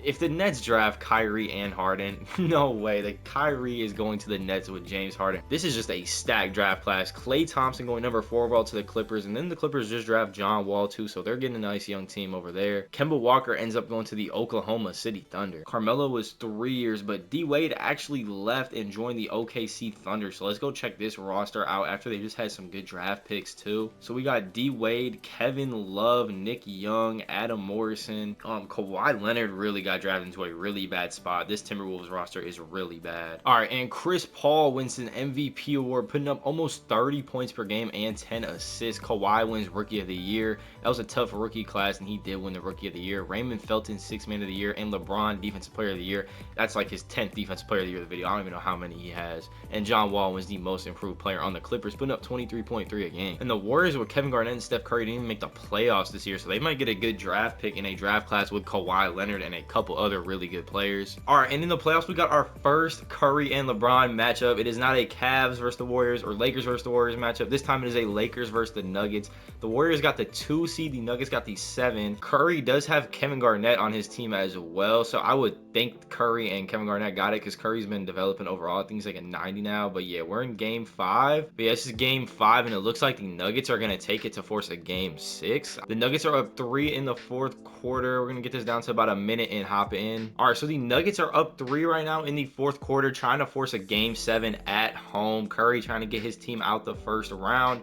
If the Nets draft Kyrie and Harden, no way that Kyrie is going to the Nets with James Harden. This is just a stacked draft class. Klay Thompson going number 4 overall to the Clippers, and then the Clippers just draft John Wall too, so they're getting a nice young team over there. Kemba Walker ends up going to the Oklahoma City Thunder. Carmelo was 3 years, but D Wade actually left and joined the OKC Thunder. So let's go check this roster out after they just had some good draft picks too. So we got D Wade, Kevin Love, Nick Young, Adam Morrison, Kawhi Leonard really got drafted into a really bad spot. This Timberwolves roster is really bad. All right, and Chris Paul wins an MVP award, putting up almost 30 points per game and 10 assists. Kawhi wins Rookie of the Year. That was a tough rookie class, and he did win the Rookie of the Year. Raymond Felton, 6th Man of the Year, and LeBron, Defensive Player of the Year. That's like his 10th Defensive Player of the Year of the video. I don't even know how many he has. And John Wall was the most improved player on the Clippers, putting up 23.3 a game. And the Warriors with Kevin Garnett and Steph Curry didn't even make the playoffs this year, so they might get a good draft pick in a draft class with Kawhi Leonard and a couple other really good players. All right, and in the playoffs, we got our first Curry and LeBron matchup. It is not a Cavs versus the Warriors or Lakers versus the Warriors matchup. This time it is a Lakers versus the Nuggets. The Warriors got the 2 seed, the Nuggets got the 7. Curry does have Kevin Garnett on his team as well, so I would think Curry and Kevin Garnett got it because Curry's been developing overall. I think he's like a 90 now, but yeah, we're in game 5. But yeah, this is game 5, and it looks like the Nuggets are going to take it to force a game 6. The Nuggets are up 3 in the 4th quarter. We're going to get this down to about a minute and hop in. All right, so the Nuggets are up 3 right now in the 4th quarter, trying to force a game 7 at home. Curry trying to get his team out the first round.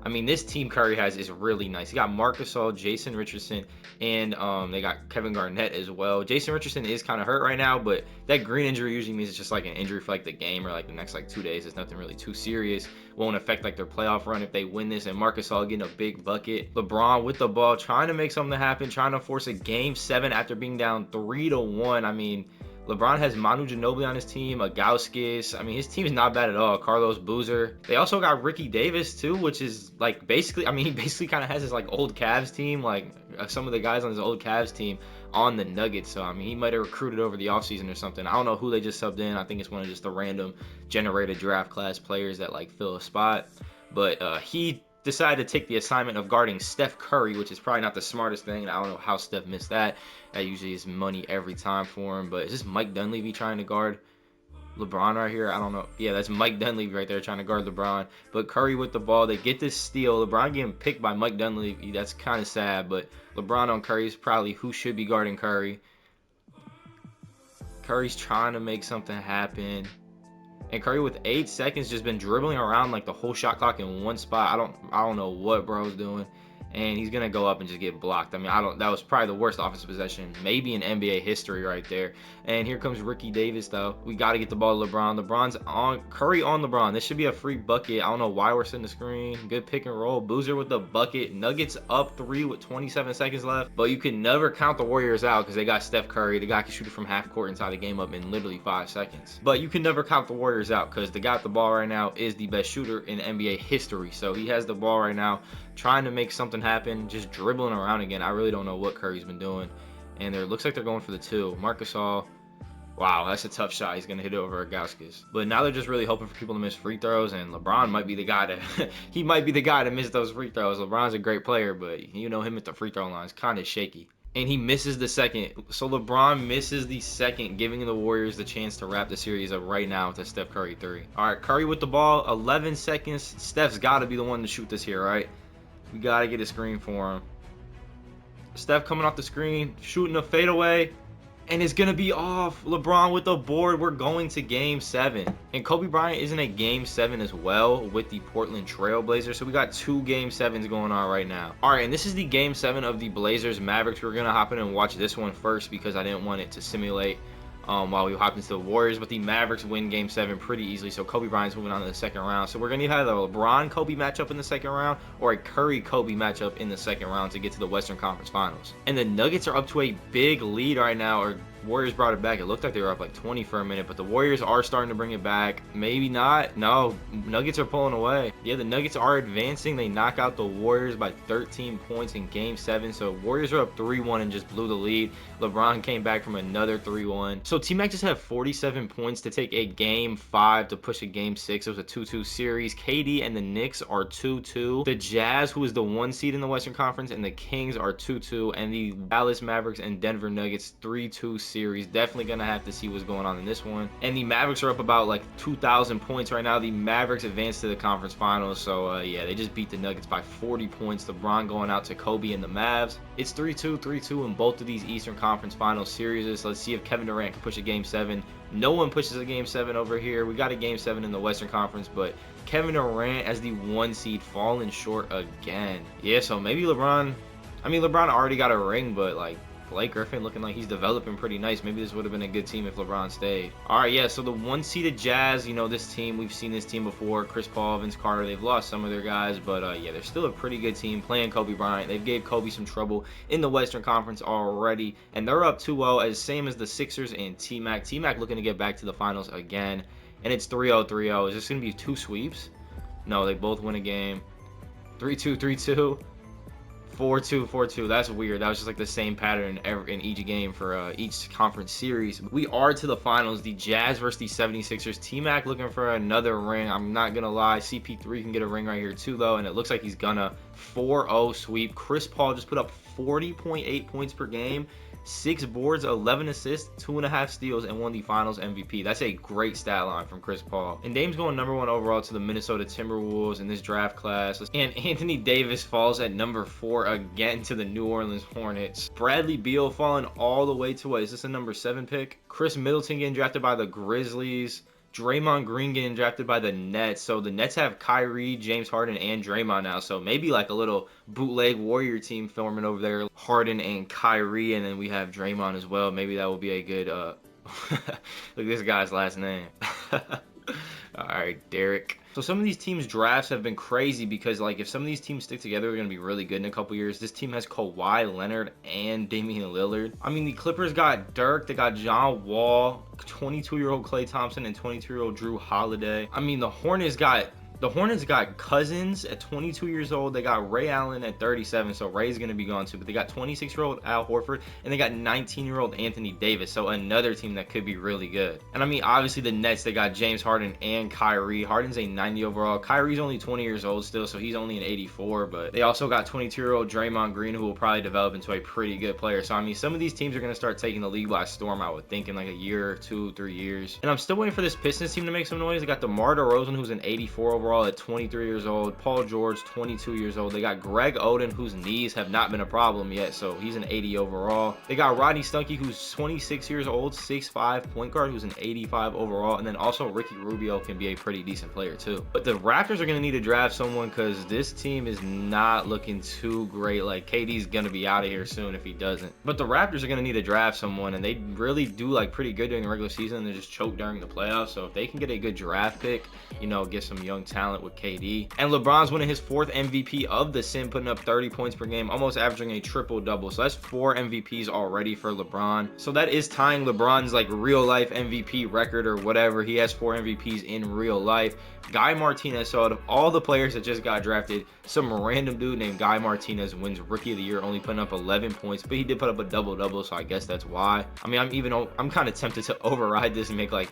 I mean, this team Curry has is really nice. He got Marc Gasol, Jason Richardson, and they got Kevin Garnett as well. Jason Richardson is kind of hurt right now, but that green injury usually means it's just like an injury for like the game or like the next like 2 days. It's nothing really too serious. Won't affect like their playoff run if they win this. And Marc Gasol getting a big bucket. LeBron with the ball, trying to make something happen, trying to force a game 7 after being down 3-1. I mean, LeBron has Manu Ginobili on his team, Agauskas. I mean, his team is not bad at all. Carlos Boozer. They also got Ricky Davis too, which is like basically, I mean, he basically kind of has his like old Cavs team, like some of the guys on his old Cavs team on the Nuggets. So I mean, he might have recruited over the offseason or something. I don't know who they just subbed in. I think it's one of just the random generated draft class players that like fill a spot. But he decided to take the assignment of guarding Steph Curry, which is probably not the smartest thing. I don't know how Steph missed that. That usually is money every time for him. But is this Mike Dunleavy trying to guard LeBron right here? I don't know. Yeah, that's Mike Dunleavy right there trying to guard LeBron. But Curry with the ball. They get this steal. LeBron getting picked by Mike Dunleavy. That's kind of sad. But LeBron on Curry is probably who should be guarding Curry. Curry's trying to make something happen. And Curry with 8 seconds just been dribbling around like the whole shot clock in one spot. I don't know what bro's doing. And he's gonna go up and just get blocked. I mean, that was probably the worst offensive possession maybe in NBA history right there. And here comes Ricky Davis though. We got to get the ball to LeBron. LeBron's on Curry on LeBron. This should be a free bucket. I don't know why we're setting the screen. Good pick and roll. Boozer with the bucket. Nuggets up 3 with 27 seconds left. But you can never count the Warriors out because they got Steph Curry. The guy can shoot it from half court and tie the game up in literally 5 seconds. But you can never count the Warriors out because the guy with the ball right now is the best shooter in NBA history. So he has the ball right now, trying to make something happen, just dribbling around again. I really don't know what Curry's been doing. And it looks like they're going for the 2. Marc Gasol. Wow, that's a tough shot. He's going to hit it over Agauskas. But now they're just really hoping for people to miss free throws, and LeBron might be the guy to he might be the guy to miss those free throws. LeBron's a great player, but you know him at the free throw line is kind of shaky. And he misses the second. So LeBron misses the second, giving the Warriors the chance to wrap the series up right now with a Steph Curry 3. All right, Curry with the ball, 11 seconds. Steph's got to be the one to shoot this here, right? We got to get a screen for him. Steph coming off the screen, shooting a fadeaway, and it's going to be off. LeBron with the board. We're going to game 7. And Kobe Bryant is in a game 7 as well with the Portland Trail Blazers. So we got 2 game 7s going on right now. All right, and this is the game 7 of the Blazers Mavericks. We're going to hop in and watch this one first because I didn't want it to simulate while we hop into the Warriors. But the Mavericks win Game 7 pretty easily, so Kobe Bryant's moving on to the second round. So we're going to either have a LeBron-Kobe matchup in the second round or a Curry-Kobe matchup in the second round to get to the Western Conference Finals. And the Nuggets are up to a big lead right now, or Warriors brought it back. It looked like they were up like 20 for a minute, but the Warriors are starting to bring it back. Maybe not. No, Nuggets are pulling away. Yeah, the Nuggets are advancing. They knock out the Warriors by 13 points in Game 7. So Warriors are up 3-1 and just blew the lead. LeBron came back from another 3-1. So T-Mac just had 47 points to take a Game 5 to push a Game 6. It was a 2-2 series. KD and the Knicks are 2-2. The Jazz, who is the 1 seed in the Western Conference, and the Kings are 2-2. And the Dallas Mavericks and Denver Nuggets 3-2 series. Definitely gonna have to see what's going on in this one. And the Mavericks are up about like 2,000 points right now. The Mavericks advanced to the conference finals, so yeah, they just beat the Nuggets by 40 points. LeBron going out to Kobe and the Mavs. It's 3-2, 3-2 in both of these Eastern Conference Finals series. Let's see if Kevin Durant can push a Game 7. No one pushes a Game 7 over here. We got a Game 7 in the Western Conference, but Kevin Durant as the 1 seed falling short again. Yeah, so maybe LeBron. I mean, LeBron already got a ring, but like Blake Griffin looking like he's developing pretty nice. Maybe this would have been a good team if LeBron stayed. All right, yeah, so the 1-seeded Jazz, you know, this team, we've seen this team before. Chris Paul, Vince Carter, they've lost some of their guys, but yeah, they're still a pretty good team playing Kobe Bryant. They've gave Kobe some trouble in the Western Conference already, and they're up 2-0, as same as the Sixers and T-Mac. T-Mac looking to get back to the finals again, and it's 3-0, 3-0. Is this going to be 2 sweeps? No, they both win a game. 3-2, 3-2. 4-2, 4-2. That's weird. That was just like the same pattern in each game for each conference series. We are to the finals. The Jazz versus the 76ers. T-Mac looking for another ring. I'm not going to lie. CP3 can get a ring right here too, though, and it looks like he's gonna. 4-0 sweep. Chris Paul just put up 40.8 points per game. 6 boards, 11 assists, 2.5 steals, and won the Finals MVP. That's a great stat line from Chris Paul. And Dame's going #1 overall to the Minnesota Timberwolves in this draft class. And Anthony Davis falls at number 4 again to the New Orleans Hornets. Bradley Beal falling all the way to what? Is this a number 7 pick? Chris Middleton getting drafted by the Grizzlies. Draymond Green getting drafted by the Nets. So the Nets have Kyrie, James Harden, and Draymond now. So maybe like a little bootleg Warrior team forming over there. Harden and Kyrie, and then we have Draymond as well. Maybe that will be a good look at this guy's last name. All right, Derek. So some of these teams' drafts have been crazy because, like, if some of these teams stick together, they're going to be really good in a couple years. This team has Kawhi Leonard and Damian Lillard. I mean, the Clippers got Dirk. They got John Wall, 22-year-old Klay Thompson, and 22-year-old Drew Holiday. I mean, the Hornets got Cousins at 22 years old. They got Ray Allen at 37, so Ray's going to be gone too. But they got 26-year-old Al Horford, and they got 19-year-old Anthony Davis, so another team that could be really good. And I mean, obviously the Nets, they got James Harden and Kyrie. Harden's a 90 overall. Kyrie's only 20 years old still, so he's only an 84. But they also got 22-year-old Draymond Green, who will probably develop into a pretty good player. So I mean, some of these teams are going to start taking the league by storm, I would think, in like a year, 2, 3 years. And I'm still waiting for this Pistons team to make some noise. They got DeMar DeRozan, who's an 84 overall at 23 years old. Paul George, 22 years old. They got Greg Oden, whose knees have not been a problem yet, so he's an 80 overall. They got Rodney Stuckey, who's 26 years old, 6'5", point guard, who's an 85 overall. And then also Ricky Rubio can be a pretty decent player too. But the Raptors are going to need to draft someone because this team is not looking too great. Like, KD's going to be out of here soon if he doesn't. But the Raptors are going to need to draft someone, and they really do like pretty good during the regular season. They just choke during the playoffs. So if they can get a good draft pick, you know, get some young talent with KD. And LeBron's winning his 4th MVP of the Sim, putting up 30 points per game, almost averaging a triple-double. So that's 4 MVPs already for LeBron. So that is tying LeBron's like real-life MVP record or whatever. He has 4 MVPs in real life. Guy Martinez, so out of all the players that just got drafted, some random dude named Guy Martinez wins Rookie of the Year, only putting up 11 points, but he did put up a double-double, so I guess that's why. I mean, I'm kind of tempted to override this and make like,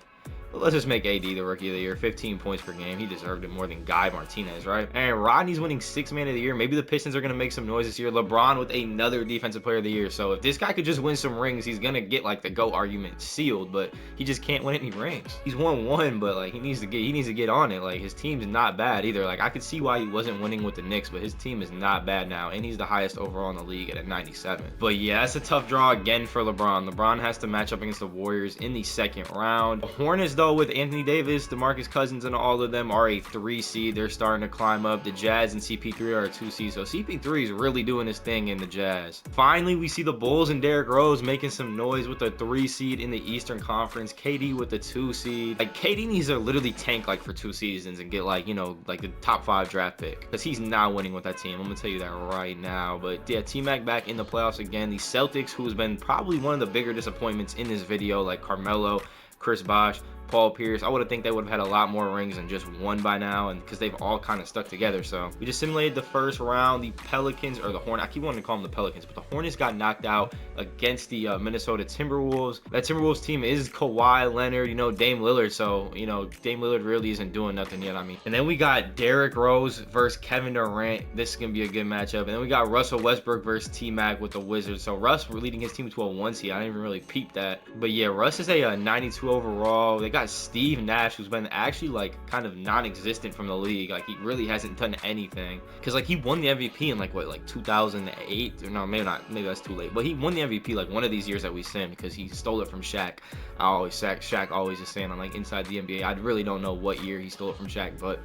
let's just make AD the Rookie of the Year. 15 points per game. He deserved it more than Guy Martinez, right? And Rodney's winning 6th Man of the Year. Maybe the Pistons are going to make some noise this year. LeBron with another Defensive Player of the Year. So if this guy could just win some rings, he's going to get like the GOAT argument sealed, but he just can't win any rings. He's won 1, but like he needs to get on it. Like, his team's not bad either. Like, I could see why he wasn't winning with the Knicks, but his team is not bad now, and he's the highest overall in the league at a 97. But yeah, that's a tough draw again for LeBron. LeBron has to match up against the Warriors in the second round. The Hornets, though, though, with Anthony Davis, DeMarcus Cousins, and all of them are a 3 seed. They're starting to climb up. The Jazz and CP3 are a 2 seed. So CP3 is really doing his thing in the Jazz. Finally, we see the Bulls and Derrick Rose making some noise with a 3 seed in the Eastern Conference. KD with the 2 seed. Like, KD needs to literally tank like for 2 seasons and get like, you know, like the top 5 draft pick, because he's not winning with that team. I'm gonna tell you that right now. But yeah, T-Mac back in the playoffs again. The Celtics, who's been probably one of the bigger disappointments in this video, like Carmelo, Chris Bosh, Paul Pierce. I would have think they would have had a lot more rings than just one by now, and because they've all kind of stuck together. So we just simulated the first round. The Pelicans, or the Hornets, I keep wanting to call them the Pelicans, but the Hornets got knocked out against the Minnesota Timberwolves. That Timberwolves team is Kawhi Leonard, you know, Dame Lillard. So, you know, Dame Lillard really isn't doing nothing yet, I mean. And then we got Derrick Rose versus Kevin Durant. This is gonna be a good matchup. And then we got Russell Westbrook versus T-Mac with the Wizards. So Russ leading his team to a 1 seed. I didn't even really peep that. But yeah, Russ is a 92 overall. They got Steve Nash, who's been actually like kind of non-existent from the league. Like, he really hasn't done anything, because like he won the MVP in like what, like 2008, or no, maybe not, maybe that's too late, but he won the MVP like one of these years that we simmed, because he stole it from Shaq. Shaq always is saying on like Inside the NBA. I really don't know what year he stole it from Shaq, but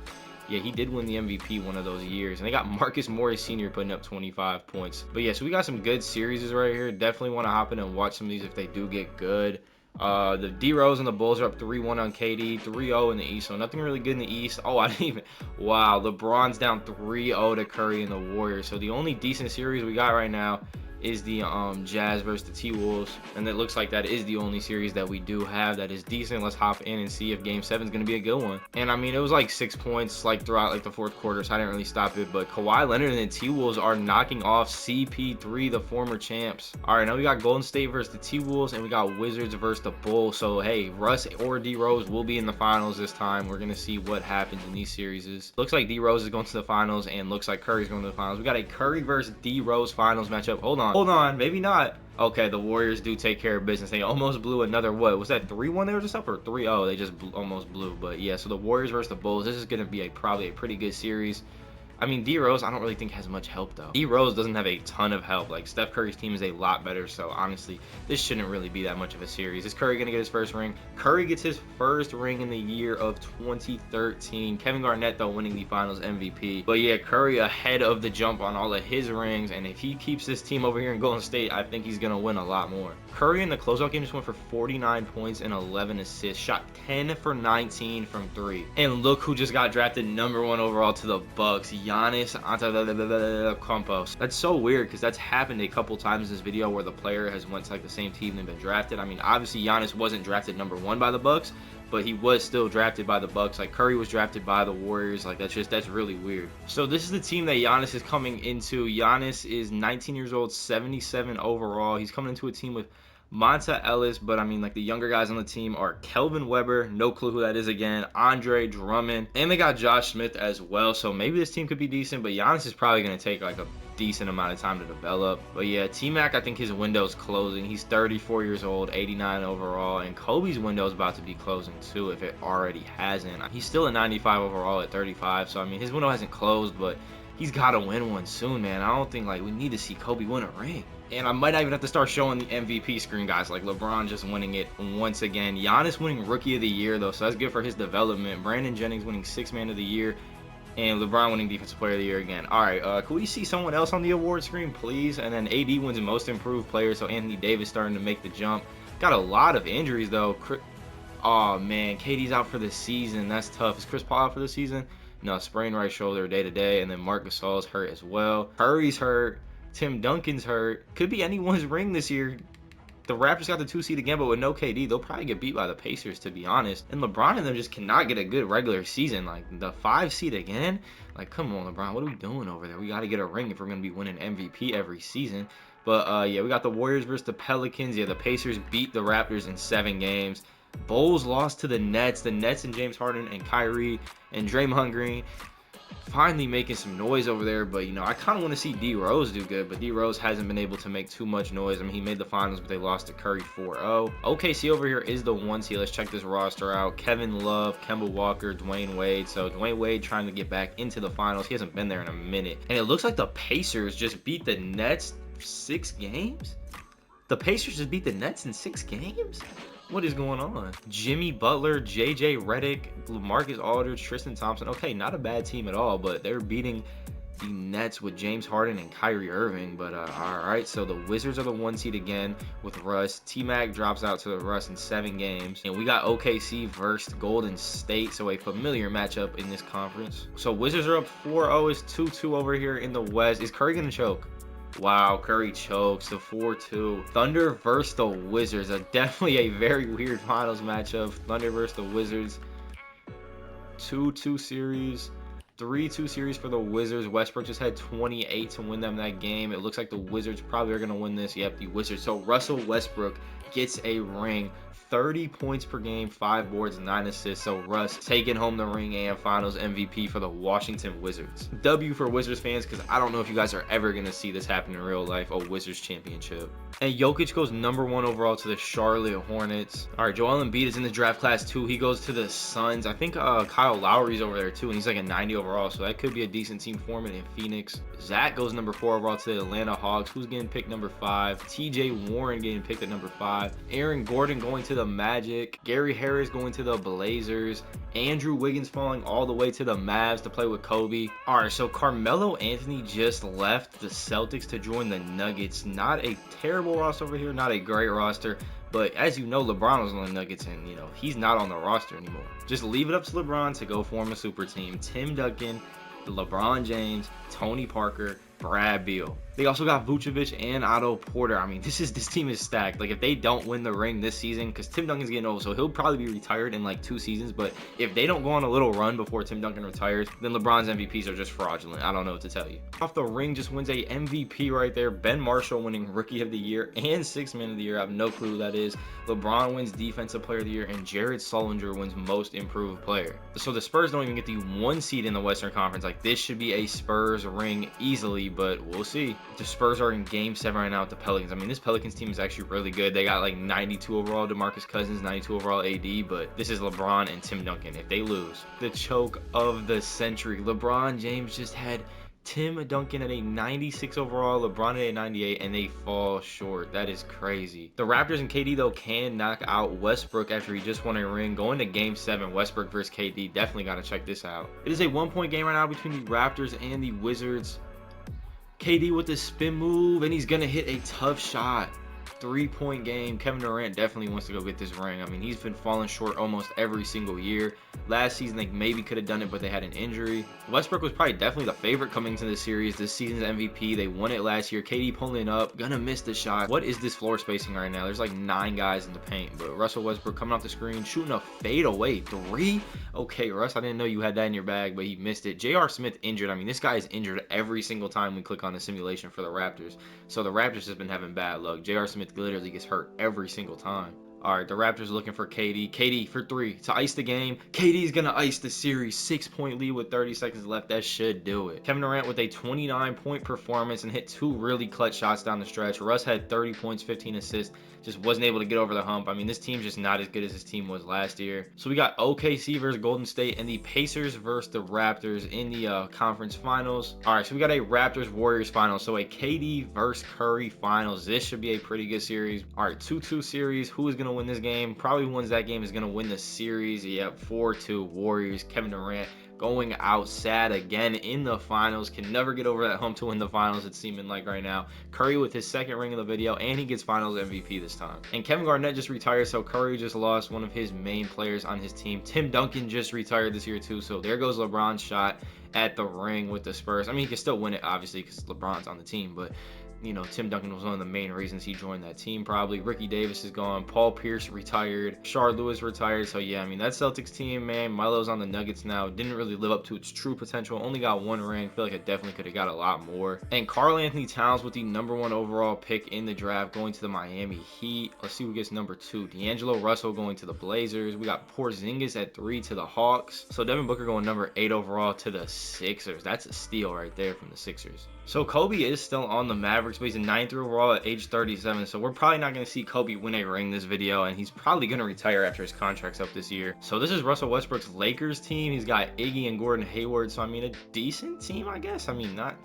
yeah, he did win the MVP one of those years. And they got Marcus Morris Sr. putting up 25 points. But yeah, so we got some good series right here. Definitely want to hop in and watch some of these if they do get good. The D-Rose and the Bulls are up 3-1 on KD, 3-0 in the East, so nothing really good in the East. Oh, I didn't even, wow, LeBron's down 3-0 to Curry and the Warriors. So the only decent series we got right now is the Jazz versus the T-Wolves, and it looks like that is the only series that we do have that is decent. Let's hop in and see if Game 7 is going to be a good one. And I mean, it was like 6 points like throughout like the fourth quarter, so I didn't really stop it. But Kawhi Leonard and the T-Wolves are knocking off CP3, the former champs. All right, now we got Golden State versus the T-Wolves, and we got Wizards versus the Bulls. So hey, Russ or D-Rose will be in the finals this time. We're going to see what happens in these series. Looks like D-Rose is going to the finals, and looks like Curry's going to the finals. We got a Curry versus D-Rose finals matchup. Hold on, maybe not. Okay, the Warriors do take care of business. They almost blew another, what was that, 3-1 they were just up, or 3-0? They just almost blew. But yeah, so the Warriors versus the Bulls, this is going to be probably a pretty good series. I mean, D-Rose, I don't really think has much help, though. D-Rose doesn't have a ton of help. Like, Steph Curry's team is a lot better, so honestly, this shouldn't really be that much of a series. Is Curry going to get his first ring? Curry gets his first ring in the year of 2013. Kevin Garnett, though, winning the Finals MVP. But yeah, Curry ahead of the jump on all of his rings, and if he keeps this team over here in Golden State, I think he's going to win a lot more. Curry in the closeout game just went for 49 points and 11 assists. Shot 10 for 19 from 3. And look who just got drafted #1 overall to the Bucks. Giannis Antetokounmpo. That's so weird, because that's happened a couple times in this video where the player has went to like the same team and been drafted. I mean, obviously Giannis wasn't drafted #1 by the Bucks, but he was still drafted by the Bucks. Like, Curry was drafted by the Warriors. Like, that's really weird. So this is the team that Giannis is coming into. Giannis is 19 years old, 77 overall. He's coming into a team with Monta Ellis, but I mean, like, the younger guys on the team are Kelvin Weber, no clue who that is again, Andre Drummond, and they got Josh Smith as well. So maybe this team could be decent, but Giannis is probably going to take like a decent amount of time to develop. But yeah, T-Mac, I think his window's closing. He's 34 years old, 89 overall, and Kobe's window's about to be closing too, if it already hasn't. He's still a 95 overall at 35, so I mean, his window hasn't closed, but he's got to win one soon, man. I don't think, like, we need to see Kobe win a ring. And I might not even have to start showing the MVP screen, guys. Like, LeBron just winning it once again. Giannis winning Rookie of the Year, though, so that's good for his development. Brandon Jennings winning Sixth Man of the Year. And LeBron winning Defensive Player of the Year again. All right, can we see someone else on the award screen, please? And then AD wins Most Improved Player, so Anthony Davis starting to make the jump. Got a lot of injuries, though. Oh, man, KD's out for the season. That's tough. Is Chris Paul out for the season? No, sprained right shoulder day-to-day. And then Marc Gasol's hurt as well. Curry's hurt. Tim Duncan's hurt. Could be anyone's ring this year. The Raptors got the 2 seed again, but with no KD, they'll probably get beat by the Pacers, to be honest. And LeBron and them just cannot get a good regular season. Like, the 5 seed again? Like, come on, LeBron. What are we doing over there? We got to get a ring if we're going to be winning MVP every season. But, yeah, we got the Warriors versus the Pelicans. Yeah, the Pacers beat the Raptors in 7 games. Bulls lost to the Nets. The Nets and James Harden and Kyrie and Draymond Green finally making some noise over there. But, you know, I kind of want to see D-Rose do good, but D-Rose hasn't been able to make too much noise. I mean, he made the finals, but they lost to Curry 4-0. OKC over here is the 1 seed. Let's check this roster out. Kevin Love, Kemba Walker, Dwayne Wade. So Dwayne Wade trying to get back into the finals. He hasn't been there in a minute. And it looks like the Pacers just beat the Nets 6 games? The Pacers just beat the Nets in 6 games? What is going on? Jimmy Butler, JJ Redick, LaMarcus Aldridge, Tristan Thompson. Okay, not a bad team at all, but they're beating the Nets with James Harden and Kyrie Irving. But all right, so the Wizards are the 1 seed again with Russ. T-Mac drops out to the Russ in 7 games. And we got OKC versus Golden State, so a familiar matchup in this conference. So Wizards are up 4-0. It's 2-2 over here in the West. Is Curry gonna choke? Wow, Curry chokes the 4-2. Thunder versus the Wizards. Definitely a very weird finals matchup. Thunder versus the Wizards. 2-2 series. 3-2 series for the Wizards. Westbrook just had 28 to win them that game. It looks like the Wizards probably are going to win this. Yep, the Wizards. So Russell Westbrook gets a ring. 30 points per game, 5 boards, 9 assists. So Russ taking home the ring and finals MVP for the Washington Wizards. W for Wizards fans, because I don't know if you guys are ever going to see this happen in real life, a Wizards championship. And Jokic goes #1 overall to the Charlotte Hornets. All right, Joel Embiid is in the draft class too. He goes to the Suns. I think Kyle Lowry's over there too, and he's like a 90 overall, so that could be a decent team for him in Phoenix. Zach goes #4 overall to the Atlanta Hawks. Who's getting picked #5? TJ Warren getting picked at #5. Aaron Gordon going to the Magic. Gary Harris going to the Blazers. Andrew Wiggins falling all the way to the Mavs to play with Kobe. All right, so Carmelo Anthony just left the Celtics to join the Nuggets. Not a terrible roster over here, not a great roster, but as you know, LeBron was on the Nuggets, and you know he's not on the roster anymore. Just leave it up to LeBron to go form a super team. Tim Duncan, LeBron James, Tony Parker, Brad Beal. They also got Vucevic and Otto Porter. I mean, this team is stacked. Like, if they don't win the ring this season, because Tim Duncan's getting old, so he'll probably be retired in like 2 seasons. But if they don't go on a little run before Tim Duncan retires, then LeBron's MVPs are just fraudulent. I don't know what to tell you. Off the ring just wins a MVP right there. Ben Marshall winning Rookie of the Year and 6th Man of the Year. I have no clue who that is. LeBron wins Defensive Player of the Year, and Jared Sullinger wins Most Improved Player. So the Spurs don't even get the 1 seed in the Western Conference. Like, this should be a Spurs ring easily, but we'll see. The Spurs are in Game 7 right now with the Pelicans. I mean, this Pelicans team is actually really good. They got like 92 overall DeMarcus Cousins, 92 overall AD, but this is LeBron and Tim Duncan. If they lose, the choke of the century. LeBron James just had Tim Duncan at a 96 overall, LeBron at a 98, and they fall short. That is crazy. The Raptors and KD, though, can knock out Westbrook after he just won a ring. Going to Game 7, Westbrook versus KD. Definitely got to check this out. It is a 1-point game right now between the Raptors and the Wizards. KD with the spin move, and he's going to hit a tough shot. 3-point game. Kevin Durant definitely wants to go get this ring. I mean, he's been falling short almost every single year. Last season, they maybe could have done it, but they had an injury. Westbrook was probably definitely the favorite coming into this series. This season's MVP. They won it last year. KD pulling up. Gonna miss the shot. What is this floor spacing right now? There's like 9 guys in the paint, but Russell Westbrook coming off the screen, shooting a fadeaway 3. Okay, Russ, I didn't know you had that in your bag, but he missed it. J.R. Smith injured. I mean, this guy is injured every single time we click on the simulation for the Raptors. So the Raptors has been having bad luck. J.R. Smith literally gets hurt every single time. All right, the Raptors looking for KD. KD for 3 to ice the game. KD's going to ice the series. 6-point lead with 30 seconds left. That should do it. Kevin Durant with a 29-point performance and hit 2 really clutch shots down the stretch. Russ had 30 points, 15 assists. Just wasn't able to get over the hump. I mean, this team's just not as good as this team was last year. So we got OKC versus Golden State and the Pacers versus the Raptors in the conference finals. All right, so we got a Raptors-Warriors finals. So a KD versus Curry finals. This should be a pretty good series. All right, 2-2 series. Who is going to win this game? Probably who wins that game is going to win the series. Yep, 4-2 Warriors. Kevin Durant going out sad again in the finals. Can never get over that hump to win the finals, it's seeming like right now. Curry with his 2nd ring of the video, and he gets finals MVP this time. And Kevin Garnett just retired, so Curry just lost one of his main players on his team. Tim Duncan just retired this year too, so there goes LeBron's shot at the ring with the Spurs. I mean, he can still win it, obviously, because LeBron's on the team, but you know, Tim Duncan was one of the main reasons he joined that team probably. Ricky Davis is gone. Paul Pierce retired. Shard Lewis retired. So, yeah, I mean, that Celtics team, man, Melo's on the Nuggets now. Didn't really live up to its true potential. Only got 1 ring. Feel like it definitely could have got a lot more. And Karl Anthony Towns with the #1 overall pick in the draft going to the Miami Heat. Let's see who gets #2. D'Angelo Russell going to the Blazers. We got Porzingis at 3 to the Hawks. So, Devin Booker going #8 overall to the Sixers. That's a steal right there from the Sixers. So Kobe is still on the Mavericks, but he's a 9th overall at age 37. So we're probably not going to see Kobe win a ring this video, and he's probably going to retire after his contract's up this year. So this is Russell Westbrook's Lakers team. He's got Iggy and Gordon Hayward. So I mean, a decent team, I guess. I mean, not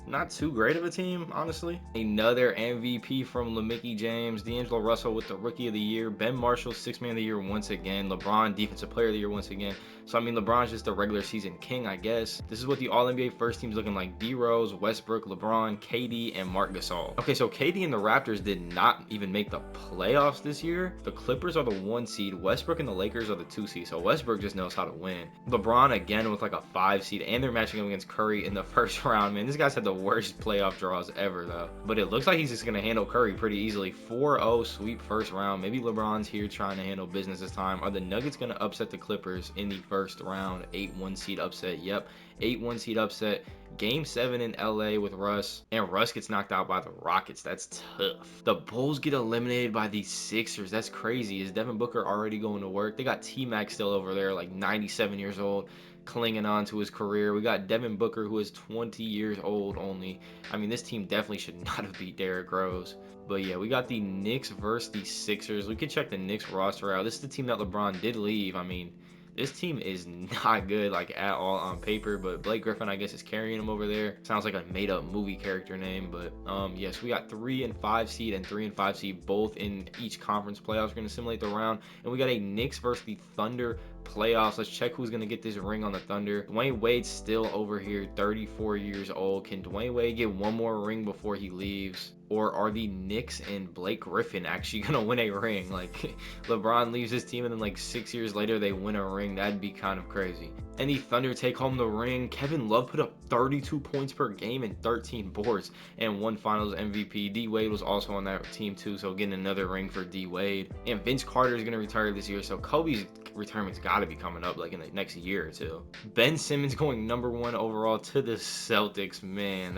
not too great of a team, honestly. Another MVP from LeMickey James, D'Angelo Russell with the Rookie of the Year, Ben Marshall, Sixth Man of the Year once again, LeBron, Defensive Player of the Year once again. So, I mean, LeBron's just the regular season king, I guess. This is what the All-NBA first team's looking like. D-Rose, Westbrook, LeBron, KD, and Marc Gasol. Okay, so KD and the Raptors did not even make the playoffs this year. The Clippers are the 1 seed. Westbrook and the Lakers are the 2 seed. So Westbrook just knows how to win. LeBron again with like a 5 seed, and they're matching up against Curry in the first round. Man, this guy's had the worst playoff draws ever, though. But it looks like he's just going to handle Curry pretty easily. 4-0 sweep first round. Maybe LeBron's here trying to handle business this time. Are the Nuggets going to upset the Clippers in the first round? 8-1 seed upset. Yep, 8-1 seed upset. Game 7 in LA with Russ, and Russ gets knocked out by the Rockets. That's tough. The Bulls get eliminated by the Sixers. That's crazy. Is Devin Booker already going to work? They got T-Mac still over there, like 97 years old, clinging on to his career. We got Devin Booker, who is 20 years old only. I mean, this team definitely should not have beat Derrick Rose. But yeah, we got the Knicks versus the Sixers. We could check the Knicks roster out. This is the team that LeBron did leave. I mean, this team is not good, like, at all on paper, but Blake Griffin, I guess, is carrying them over there. Sounds like a made-up movie character name, but yes, we got 3 and 5 seed and 3 and 5 seed both in each conference playoffs. We're going to simulate the round, and we got a Knicks versus the Thunder playoffs. Let's check who's going to get this ring on the Thunder. Dwayne Wade's still over here, 34 years old. Can Dwayne Wade get one more ring before he leaves? Or are the Knicks and Blake Griffin actually going to win a ring? Like, LeBron leaves his team and then like 6 years later they win a ring. That'd be kind of crazy. And the Thunder take home the ring. Kevin Love put up 32 points per game and 13 boards and won Finals MVP. D Wade was also on that team too, so getting another ring for D Wade. And Vince Carter is going to retire this year, so Kobe's retirement's got to be coming up like in the next year or two. Ben Simmons going #1 overall to the Celtics. Man,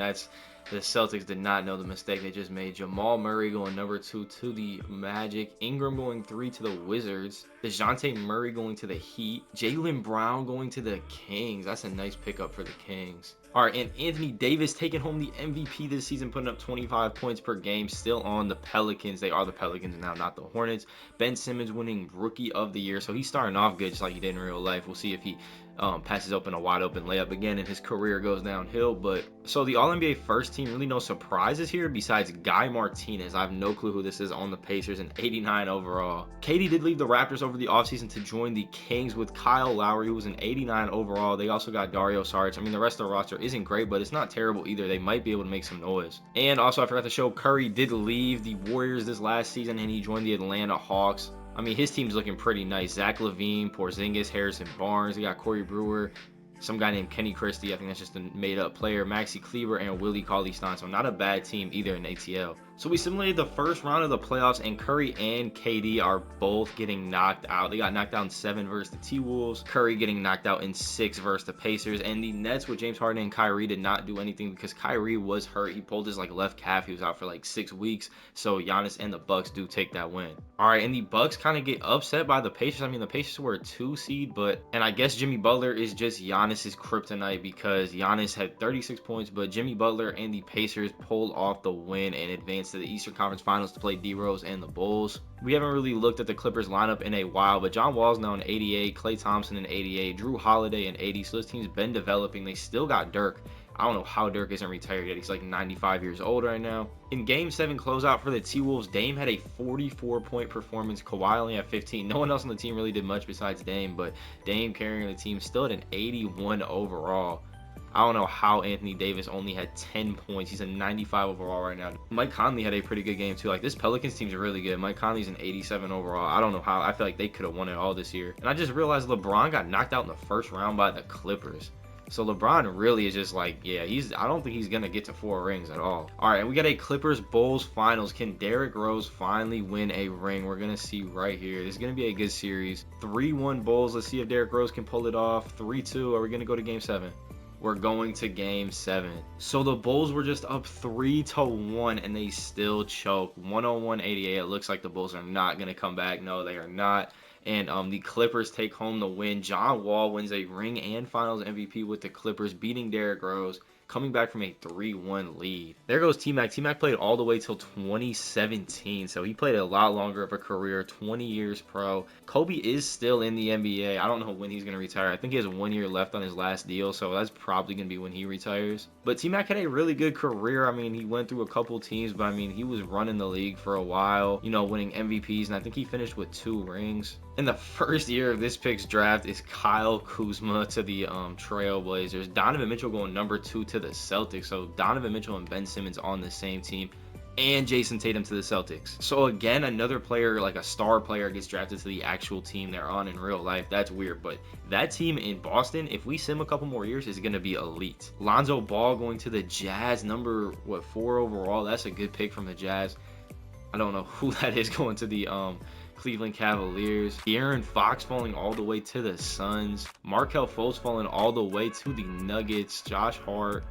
the Celtics did not know the mistake they just made. Jamal Murray going #2 to the Magic. Ingram going 3 to the Wizards. DeJounte Murray going to the Heat. Jaylen Brown going to the Kings. That's a nice pickup for the Kings. All right, and Anthony Davis taking home the MVP this season, putting up 25 points per game, still on the Pelicans. They are the Pelicans now, not the Hornets. Ben Simmons winning Rookie of the Year, so he's starting off good just like he did in real life. We'll see if he passes open a wide open layup again and his career goes downhill. But so the All-NBA first team, really no surprises here besides Guy Martinez. I have no clue who this is on the Pacers, and 89 overall. KD did leave the Raptors over the offseason to join the Kings with Kyle Lowry, who was an 89 overall. They also got Dario Saric. I mean, the rest of the roster isn't great, but it's not terrible either. They might be able to make some noise. And also, I forgot to show, Curry did leave the Warriors this last season and he joined the Atlanta Hawks. I mean, his team's looking pretty nice. Zach LaVine, Porzingis, Harrison Barnes. They got Corey Brewer, some guy named Kenny Christie. I think that's just a made-up player. Maxi Kleber and Willie Cauley-Stein. So not a bad team either in ATL. So we simulated the first round of the playoffs, and Curry and KD are both getting knocked out. They got knocked out in 7 versus the T-Wolves. Curry getting knocked out in 6 versus the Pacers. And the Nets with James Harden and Kyrie did not do anything because Kyrie was hurt. He pulled his left calf. He was out for 6 weeks. So Giannis and the Bucks do take that win. All right, and the Bucks kind of get upset by the Pacers. I mean, the Pacers were a 2 seed, and I guess Jimmy Butler is just Giannis's kryptonite because Giannis had 36 points, but Jimmy Butler and the Pacers pulled off the win and advanced to the Eastern Conference Finals to play D-Rose and the Bulls. We haven't really looked at the Clippers lineup in a while, but John Wall's now in 88, Klay Thompson in 88, Drew Holiday in 80, so this team's been developing. They still got Dirk. I don't know how Dirk isn't retired yet. He's 95 years old right now. In Game 7 closeout for the T-Wolves, Dame had a 44-point performance. Kawhi only had 15. No one else on the team really did much besides Dame, but Dame carrying the team still at an 81 overall. I don't know how Anthony Davis only had 10 points. He's a 95 overall right now. Mike Conley had a pretty good game too. This Pelicans team's really good. Mike Conley's an 87 overall. I don't know how. I feel like they could have won it all this year. And I just realized LeBron got knocked out in the first round by the Clippers. So LeBron really is just I don't think he's going to get to 4 rings at all. All right, and we got a Clippers-Bulls finals. Can Derrick Rose finally win a ring? We're going to see right here. This is going to be a good series. 3-1 Bulls. Let's see if Derrick Rose can pull it off. 3-2. Are we going to go to Game 7? We're going to Game 7. So the Bulls were just up 3-1 and they still choked. 101-88. It looks like the Bulls are not going to come back. No, they are not. And the Clippers take home the win. John Wall wins a ring and Finals MVP with the Clippers, beating Derrick Rose. coming back from a 3-1 lead. There goes T-Mac. T-Mac played all the way till 2017, so he played a lot longer of a career, 20 years pro. Kobe is still in the NBA. I don't know when he's going to retire. I think he has 1 year left on his last deal, so that's probably going to be when he retires. But T-Mac had a really good career. I mean, he went through a couple teams, but I mean, he was running the league for a while, you know, winning MVPs, and I think he finished with 2 rings. In the first year of this pick's draft is Kyle Kuzma to the Trailblazers. Donovan Mitchell going number 2 to the Celtics. So Donovan Mitchell and Ben Simmons on the same team. And Jason Tatum to the Celtics. So again, another player, like a star player, gets drafted to the actual team they're on in real life. That's weird, but that team in Boston, if we sim a couple more years, is going to be elite. Lonzo Ball going to the Jazz, number 4 overall. That's a good pick from the Jazz. I don't know who that is going to the Cleveland Cavaliers. De'Aaron Fox falling all the way to the Suns. Markelle Fultz falling all the way to the Nuggets. Josh Hart.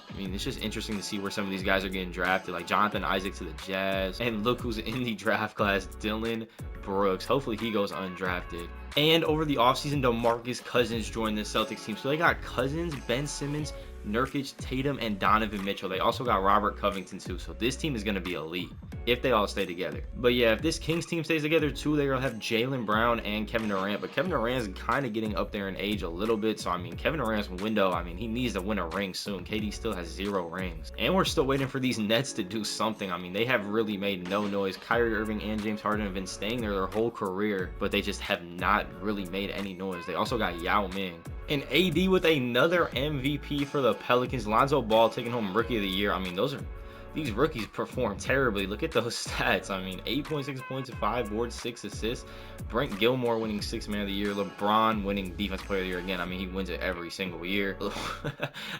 I mean, it's just interesting to see where some of these guys are getting drafted, like Jonathan Isaac to the Jazz. And look who's in the draft class, Dylan Brooks. Hopefully he goes undrafted. And over the offseason, DeMarcus Cousins joined the Celtics team. So they got Cousins, Ben Simmons, Nurkic, Tatum, and Donovan Mitchell. They also got Robert Covington too. So this team is going to be elite if they all stay together. But yeah, if this Kings team stays together too, they're going to have Jaylen Brown and Kevin Durant. But Kevin Durant's kind of getting up there in age a little bit. So I mean, Kevin Durant's window, I mean, he needs to win a ring soon. KD still has 0 rings. And we're still waiting for these Nets to do something. I mean, they have really made no noise. Kyrie Irving and James Harden have been staying there their whole career, but they just have not really made any noise. They also got Yao Ming. And AD with another MVP for the Pelicans. Lonzo Ball taking home Rookie of the Year. I mean, these rookies perform terribly. Look at those stats. I mean, 8.6 points, 5 boards, 6 assists. Brent Gilmore winning 6th Man of the Year. LeBron winning Defensive Player of the Year again. I mean, he wins it every single year.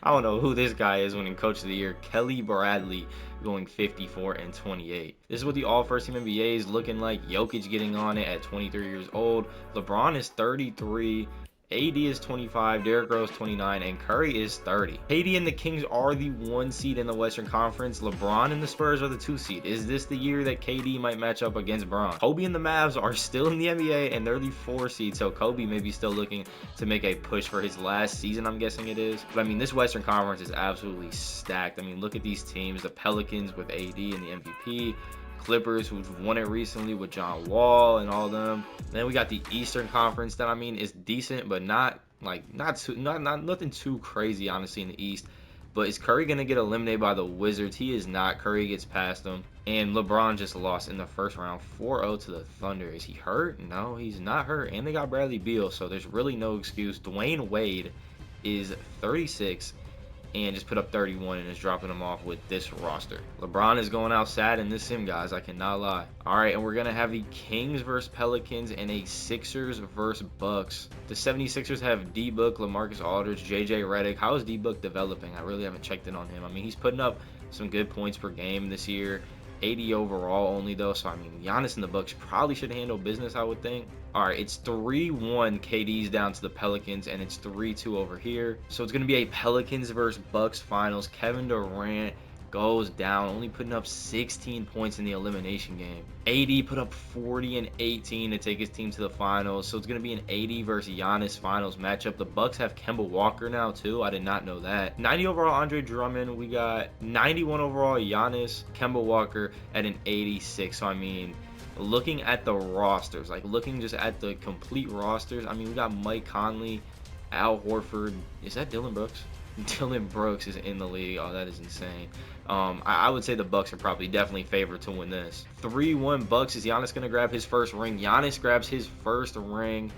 I don't know who this guy is winning Coach of the Year. Kelly Bradley going 54 and 28. This is what the all-first team NBA is looking like. Jokic getting on it at 23 years old. LeBron is 33. AD is 25, Derrick Rose 29, and Curry is 30. KD and the Kings are the 1 seed in the Western Conference. LeBron and the Spurs are the 2 seed. Is this the year that KD might match up against Bron? Kobe and the Mavs are still in the NBA, and they're the 4 seed, so Kobe may be still looking to make a push for his last season, I'm guessing it is. But I mean, this Western Conference is absolutely stacked. I mean, look at these teams. The Pelicans with AD and the MVP. Clippers, who've won it recently with John Wall and all of them. Then we got the Eastern Conference that, I mean, is decent, but not nothing too crazy, honestly, in the East. But is Curry gonna get eliminated by the Wizards? He is not. Curry gets past them. And LeBron just lost in the first round 4-0 to the Thunder. Is he hurt? No, he's not hurt. And they got Bradley Beal, so there's really no excuse. Dwayne Wade is 36 and just put up 31 and is dropping them off with this roster. LeBron is going out sad in this sim, guys. I cannot lie. All right, and we're going to have the Kings versus Pelicans and a Sixers versus Bucks. The 76ers have D-Book, LaMarcus Aldridge, JJ Redick. How is D-Book developing? I really haven't checked in on him. I mean, he's putting up some good points per game this year. 80 overall only, though. So, I mean, Giannis and the Bucks probably should handle business, I would think. All right, it's 3-1 KD's down to the Pelicans, and it's 3-2 over here. So, it's going to be a Pelicans versus Bucks finals. Kevin Durant goes down, only putting up 16 points in the elimination game. AD put up 40 and 18 to take his team to the finals. So it's going to be an AD versus Giannis finals matchup. The Bucks have Kemba Walker now too. I did not know that. 90 overall Andre Drummond. We got 91 overall Giannis, Kemba Walker at an 86. So I mean, looking at the rosters, like looking just at the complete rosters, I mean, we got Mike Conley, Al Horford. Is that Dylan Brooks? Dylan Brooks is in the league. Oh, that is insane. I would say the Bucks are probably definitely favored to win this. 3-1 Bucks. Is Giannis going to grab his first ring? Giannis grabs his first ring.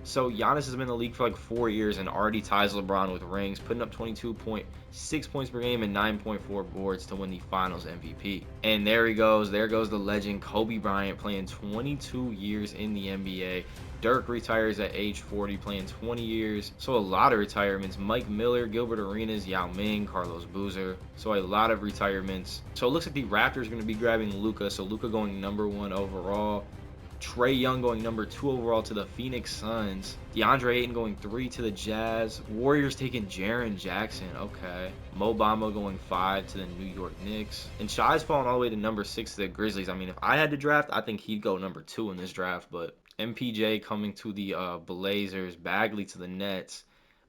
So Giannis has been in the league for like 4 years and already ties LeBron with rings, putting up 22.6 points per game and 9.4 boards to win the finals MVP. And there he goes. There goes the legend Kobe Bryant playing 22 years in the NBA. Dirk retires at age 40, playing 20 years. So a lot of retirements. Mike Miller, Gilbert Arenas, Yao Ming, Carlos Boozer. So a lot of retirements. So it looks like the Raptors are going to be grabbing Luka. So Luka going #1 overall. Trae Young going #2 overall to the Phoenix Suns. DeAndre Ayton going 3 to the Jazz. Warriors taking Jaren Jackson. Okay. Mo Bamba going 5 to the New York Knicks. And Shai's falling all the way to #6 to the Grizzlies. I mean, if I had to draft, I think he'd go #2 in this draft. But MPJ coming to the Blazers. Bagley to the Nets.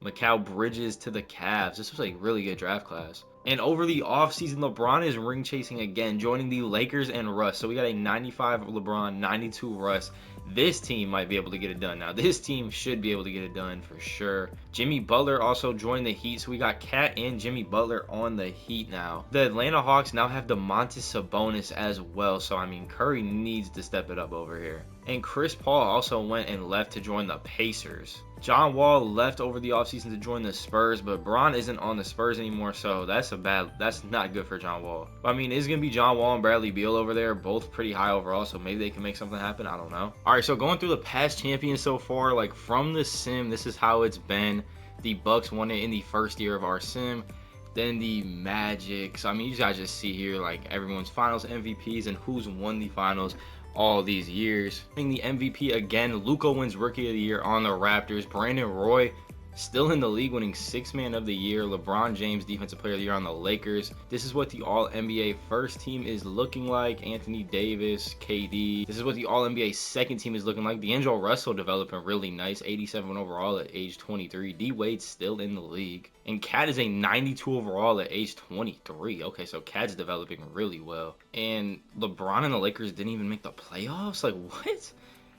Mikal Bridges to the Cavs. This was a really good draft class. And over the offseason, LeBron is ring chasing again, joining the Lakers and Russ. So we got a 95 LeBron, 92 Russ. This team might be able to get it done. Now, this team should be able to get it done for sure. Jimmy Butler also joined the Heat. So we got Cat and Jimmy Butler on the Heat now. The Atlanta Hawks now have Domantas Sabonis as well. So, I mean, Curry needs to step it up over here. And Chris Paul also went and left to join the Pacers. John Wall left over the offseason to join the Spurs, but Bron isn't on the Spurs anymore, so that's not good for John Wall. I mean, it's going to be John Wall and Bradley Beal over there, both pretty high overall, so maybe they can make something happen. I don't know. All right, so going through the past champions so far, like from the sim, this is how it's been. The Bucks won it in the first year of our sim. Then the Magic. So, I mean, you guys just see here, like, everyone's finals MVPs and who's won the finals all these years. Being the MVP again, Luka wins Rookie of the Year on the Raptors. Brandon Roy still in the league, winning Sixth Man of the Year. LeBron James, Defensive Player of the Year on the Lakers. This is what the All-NBA first team is looking like. Anthony Davis, KD. This is what the All-NBA second team is looking like. D'Angelo Russell developing really nice. 87 overall at age 23. D-Wade's still in the league. And Cat is a 92 overall at age 23. Okay, so Cat's developing really well. And LeBron and the Lakers didn't even make the playoffs? Like, what?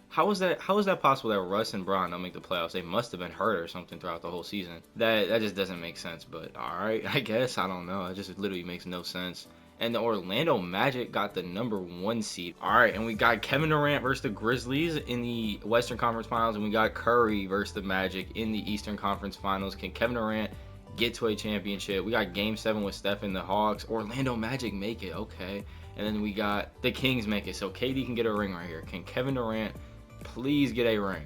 How is that possible that Russ and Bron don't make the playoffs? They must have been hurt or something throughout the whole season. That just doesn't make sense, but alright, I guess. I don't know. It just literally makes no sense. And the Orlando Magic got the #1 seed. Alright, and we got Kevin Durant versus the Grizzlies in the Western Conference Finals, and we got Curry versus the Magic in the Eastern Conference Finals. Can Kevin Durant get to a championship? We got Game 7 with Steph and the Hawks. Orlando Magic make it, okay. And then we got the Kings make it. So KD can get a ring right here. Can Kevin Durant please get a ring?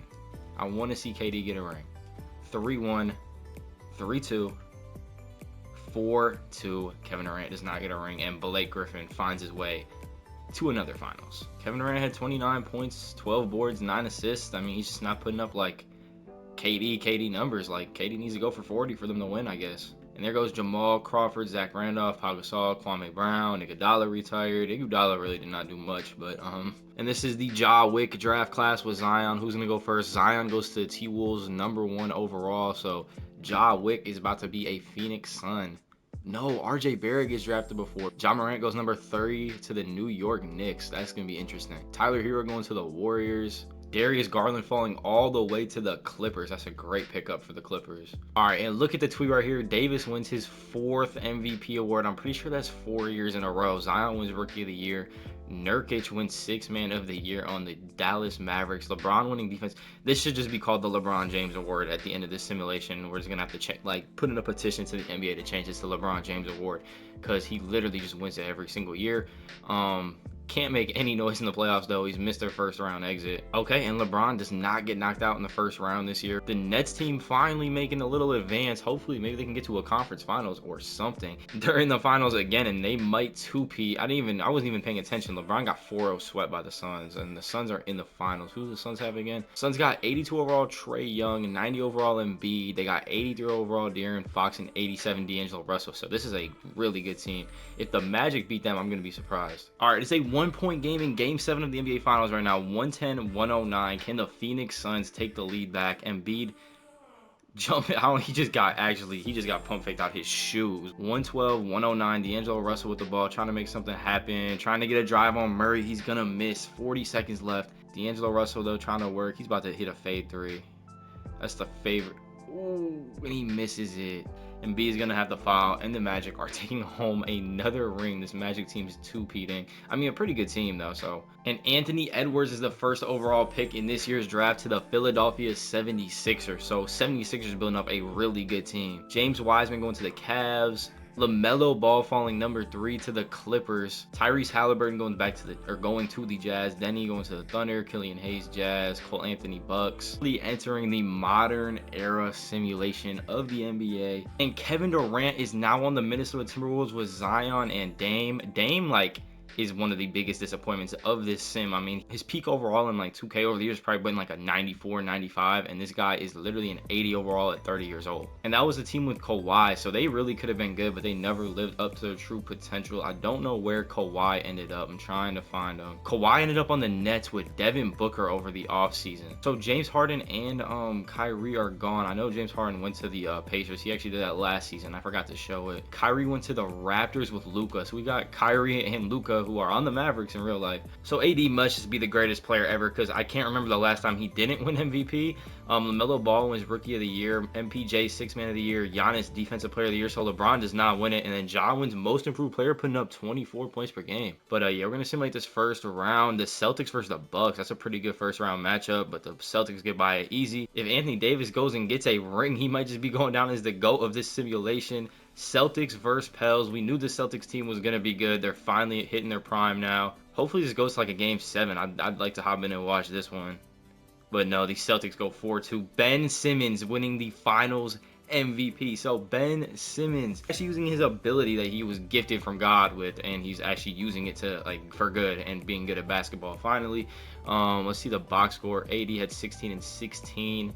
I want to see KD get a ring. 3-1, 3-2, 4-2. Kevin Durant does not get a ring, and Blake Griffin finds his way to another finals. Kevin Durant had 29 points, 12 boards, 9 assists. I mean, he's just not putting up like KD numbers. Like, KD needs to go for 40 for them to win, I guess. And there goes Jamal Crawford, Zach Randolph, Pau Gasol, Kwame Brown, Iguodala retired. Iguodala really did not do much, but and this is the Ja Wick draft class with Zion. Who's gonna go first? Zion goes to T-Wolves, #1 overall. So Ja Wick is about to be a Phoenix Sun. No, RJ Barrett gets drafted before. Ja Morant goes #30 to the New York Knicks. That's gonna be interesting. Tyler Hero going to the Warriors. Darius Garland falling all the way to the Clippers. That's a great pickup for the Clippers. All right, and look at the tweet right here. Davis wins his 4th MVP award. I'm pretty sure that's 4 years in a row. Zion wins Rookie of the Year. Nurkic wins Sixth Man of the Year on the Dallas Mavericks. LeBron winning defense. This should just be called the LeBron James Award at the end of this simulation. We're just going to have to put in a petition to the NBA to change this to LeBron James Award, because he literally just wins it every single year. Can't make any noise in the playoffs, though. He's missed their first round exit. Okay, and LeBron does not get knocked out in the first round this year. The Nets team finally making a little advance. Hopefully, maybe they can get to a conference finals or something. They're in the finals again, and they might 2-peat. I wasn't even paying attention. LeBron got 4-0 swept by the Suns, and the Suns are in the finals. Who do the Suns have again? Suns got 82 overall Trae Young, 90 overall Embiid. They got 83 overall De'Aaron Fox, and 87 D'Angelo Russell. So this is a really good team. If the Magic beat them, I'm going to be surprised. All right, it's a 1-point game in Game 7 of the NBA Finals right now. 110-109. Can the Phoenix Suns take the lead back? Embiid jumping. He just got pump faked out his shoes. 112-109. D'Angelo Russell with the ball, trying to make something happen. Trying to get a drive on Murray. He's going to miss. 40 seconds left. D'Angelo Russell, though, trying to work. He's about to hit a fade 3. That's the favorite. Ooh, and he misses it. Embiid is going to have the foul, and the Magic are taking home another ring. This Magic team is 2-peating. I mean, a pretty good team, though. So, and Anthony Edwards is the first overall pick in this year's draft to the Philadelphia 76ers. So, 76ers building up a really good team. James Wiseman going to the Cavs. LaMelo Ball falling #3 to the Clippers. Tyrese Halliburton going to the Jazz. Denny going to the Thunder. Killian Hayes Jazz. Cole Anthony Bucks. Entering the modern era simulation of the NBA. And Kevin Durant is now on the Minnesota Timberwolves with Zion and Dame. Dame, like, is one of the biggest disappointments of this sim. I mean, his peak overall in like 2K over the years probably been like a 94, 95, and this guy is literally an 80 overall at 30 years old. And that was a team with Kawhi, so they really could have been good, but they never lived up to their true potential. I don't know where Kawhi ended up. I'm trying to find him. Kawhi ended up on the Nets with Devin Booker over the offseason. So James Harden and Kyrie are gone. I know James Harden went to the Pacers. He actually did that last season. I forgot to show it. Kyrie went to the Raptors with Luka. So we got Kyrie and Luka, who are on the Mavericks in real life. So AD must just be the greatest player ever, because I can't remember the last time he didn't win MVP. LaMelo Ball wins Rookie of the Year, MPJ Sixth Man of the Year, Giannis Defensive Player of the Year, so LeBron does not win it, and then Ja wins Most Improved Player, putting up 24 points per game. But yeah, we're gonna simulate this first round. The Celtics versus the Bucks. That's a pretty good first round matchup, but the Celtics get by it easy. If Anthony Davis goes and gets a ring, he might just be going down as the GOAT of this simulation. Celtics versus Pels. We knew the Celtics team was gonna be good. They're finally hitting their prime now. Hopefully this goes to like a game 7. I'd like to hop in and watch this one. But no, the Celtics go 4-2. Ben Simmons winning the finals MVP. So Ben Simmons actually using his ability that he was gifted from God with, and he's actually using it to like for good and being good at basketball finally. Let's see the box score. AD had 16 and 16.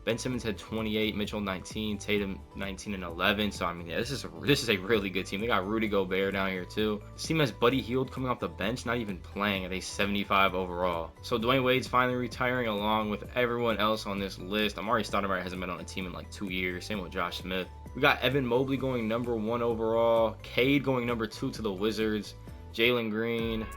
Ben Simmons had 28, Mitchell 19, Tatum 19 and 11. So I mean, yeah, this is a really good team. They got Rudy Gobert down here too. This team has Buddy Hield coming off the bench, not even playing at a 75 overall. So Dwayne Wade's finally retiring along with everyone else on this list. Amari Stoudemire hasn't been on a team in like 2 years. Same with Josh Smith. We got Evan Mobley going number 1 overall, Cade going number 2 to the Wizards, Jalen Green,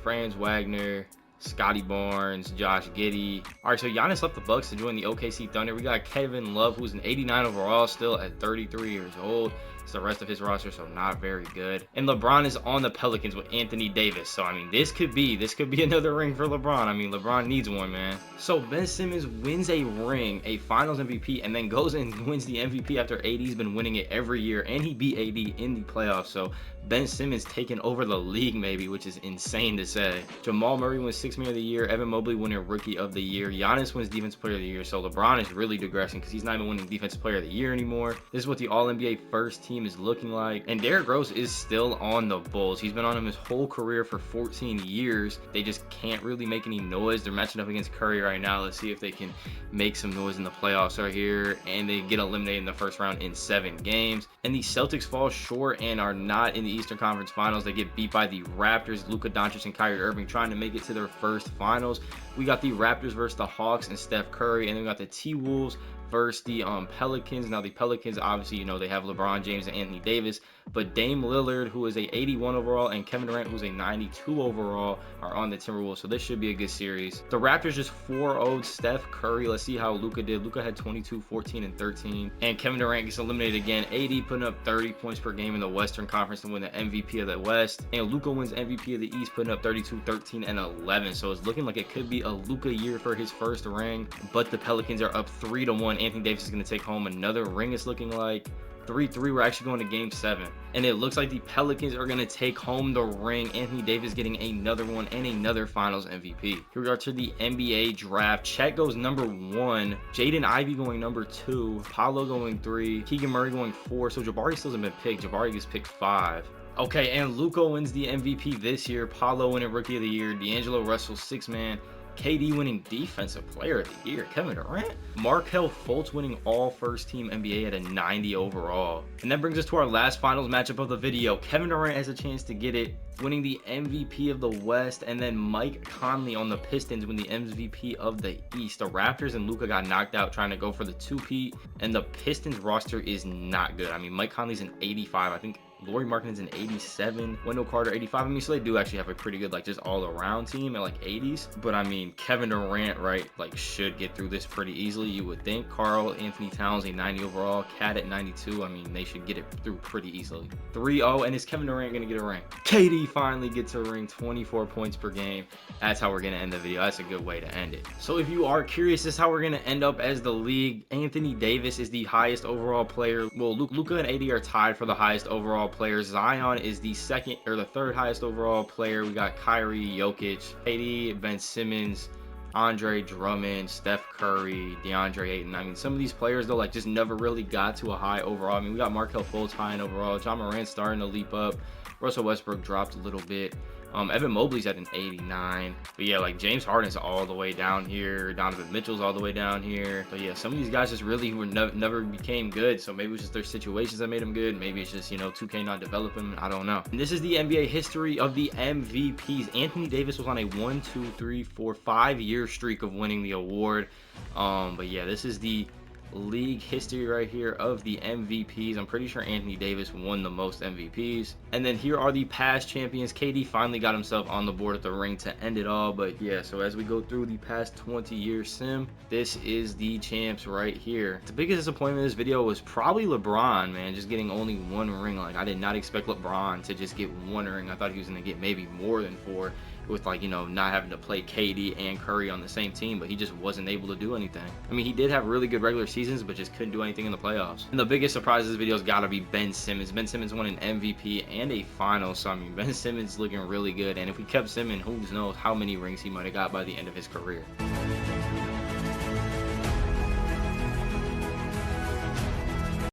Franz Wagner, Scotty Barnes, Josh Giddey. All right, so Giannis left the Bucks to join the OKC Thunder. We got Kevin Love, who's an 89 overall, still at 33 years old. It's the rest of his roster, so not very good. And LeBron is on the Pelicans with Anthony Davis. So I mean, this could be another ring for LeBron. I mean, LeBron needs one, man. So Ben Simmons wins a ring, a Finals MVP, and then goes and wins the MVP after AD's been winning it every year, and he beat AD in the playoffs. So Ben Simmons taking over the league, maybe, which is insane to say. Jamal Murray wins Sixth Man of the Year. Evan Mobley winning Rookie of the Year. Giannis wins Defensive Player of the Year. So LeBron is really digressing because he's not even winning Defensive Player of the Year anymore. This is what the All-NBA first team is looking like. And Derrick Rose is still on the Bulls. He's been on them his whole career for 14 years. They just can't really make any noise. They're matching up against Curry right now. Let's see if they can make some noise in the playoffs right here. And they get eliminated in the first round in 7 games. And the Celtics fall short and are not in the Eastern Conference Finals. They get beat by the Raptors. Luka Doncic and Kyrie Irving trying to make it to their first finals. We got the Raptors versus the Hawks and Steph Curry. And then we got the T-Wolves versus the Pelicans. Now the Pelicans, obviously, you know, they have LeBron James and Anthony Davis, but Dame Lillard, who is a 81 overall, and Kevin Durant, who's a 92 overall, are on the Timberwolves, so this should be a good series. The Raptors just 4-0'd Steph Curry. Let's see how Luka did. Luka had 22, 14, and 13, and Kevin Durant gets eliminated again. AD putting up 30 points per game in the Western Conference and win the MVP of the West, and Luka wins MVP of the East, putting up 32, 13, and 11, so it's looking like it could be a Luka year for his first ring, but the Pelicans are up 3-1. Anthony Davis is going to take home another ring. It's looking like 3-3. We're actually going to game 7, and it looks like the Pelicans are going to take home the ring. Anthony Davis getting another one and another Finals MVP. Here we are to the NBA draft. Chet goes number 1, Jaden Ivey going number 2, Paolo going 3, Keegan Murray going 4. So Jabari still hasn't been picked. Jabari gets picked 5. Okay, and Luka wins the MVP this year. Paolo winning Rookie of the Year. D'Angelo Russell 6th man. KD winning Defensive Player of the Year. Kevin Durant. Markelle Fultz winning all first team NBA at a 90 overall. And that brings us to our last finals matchup of the video. Kevin Durant has a chance to get it, winning the MVP of the West, and then Mike Conley on the Pistons win the MVP of the East. The Raptors and Luka got knocked out trying to go for the 2-peat, and the Pistons roster is not good. I mean, Mike Conley's an 85. I think Lauri Markkanen's an 87, Wendell Carter 85. I mean, so they do actually have a pretty good, like, just all-around team at like 80s. But I mean, Kevin Durant, right, like, should get through this pretty easily, you would think. Karl Anthony Towns a 90 overall, Cat at 92. I mean, they should get it through pretty easily. 3-0, and is Kevin Durant gonna get a ring? KD finally gets a ring, 24 points per game. That's how we're gonna end the video. That's a good way to end it. So if you are curious, this is how we're gonna end up as the league. Anthony Davis is the highest overall player. Well, Luka and AD are tied for the highest overall players. Zion is the second or the third highest overall player. We got Kyrie, Jokic, AD, Ben Simmons, Andre Drummond, Steph Curry, DeAndre Ayton. I mean, some of these players, though, like, just never really got to a high overall. I mean, we got Markelle Fultz high in overall. John Morant starting to leap up. Russell Westbrook dropped a little bit. Evan Mobley's at an 89. But yeah, like James Harden's all the way down here. Donovan Mitchell's all the way down here. But yeah, some of these guys just really were never became good. So maybe it was just their situations that made them good. Maybe it's just, you know, 2K not developing them. I don't know. And this is the NBA history of the MVPs. Anthony Davis was on a 1, 2, 3, 4, 5-year streak of winning the award. But yeah, this is the league history right here of the MVPs. I'm pretty sure Anthony Davis won the most MVPs. And then here are the past champions. KD finally got himself on the board at the ring to end it all. But yeah, so as we go through the past 20-year sim, this is the champs right here. The biggest disappointment in this video was probably LeBron, man, just getting only 1 ring. Like, I did not expect LeBron to just get 1 ring. I thought he was going to get maybe more than 4 with, like, you know, not having to play KD and Curry on the same team, but he just wasn't able to do anything. I mean, he did have really good regular seasons, but just couldn't do anything in the playoffs. And the biggest surprise of this video has got to be Ben Simmons. Ben Simmons won an MVP and a final, so I mean, Ben Simmons looking really good, and if we kept Simmons, who knows how many rings he might have got by the end of his career.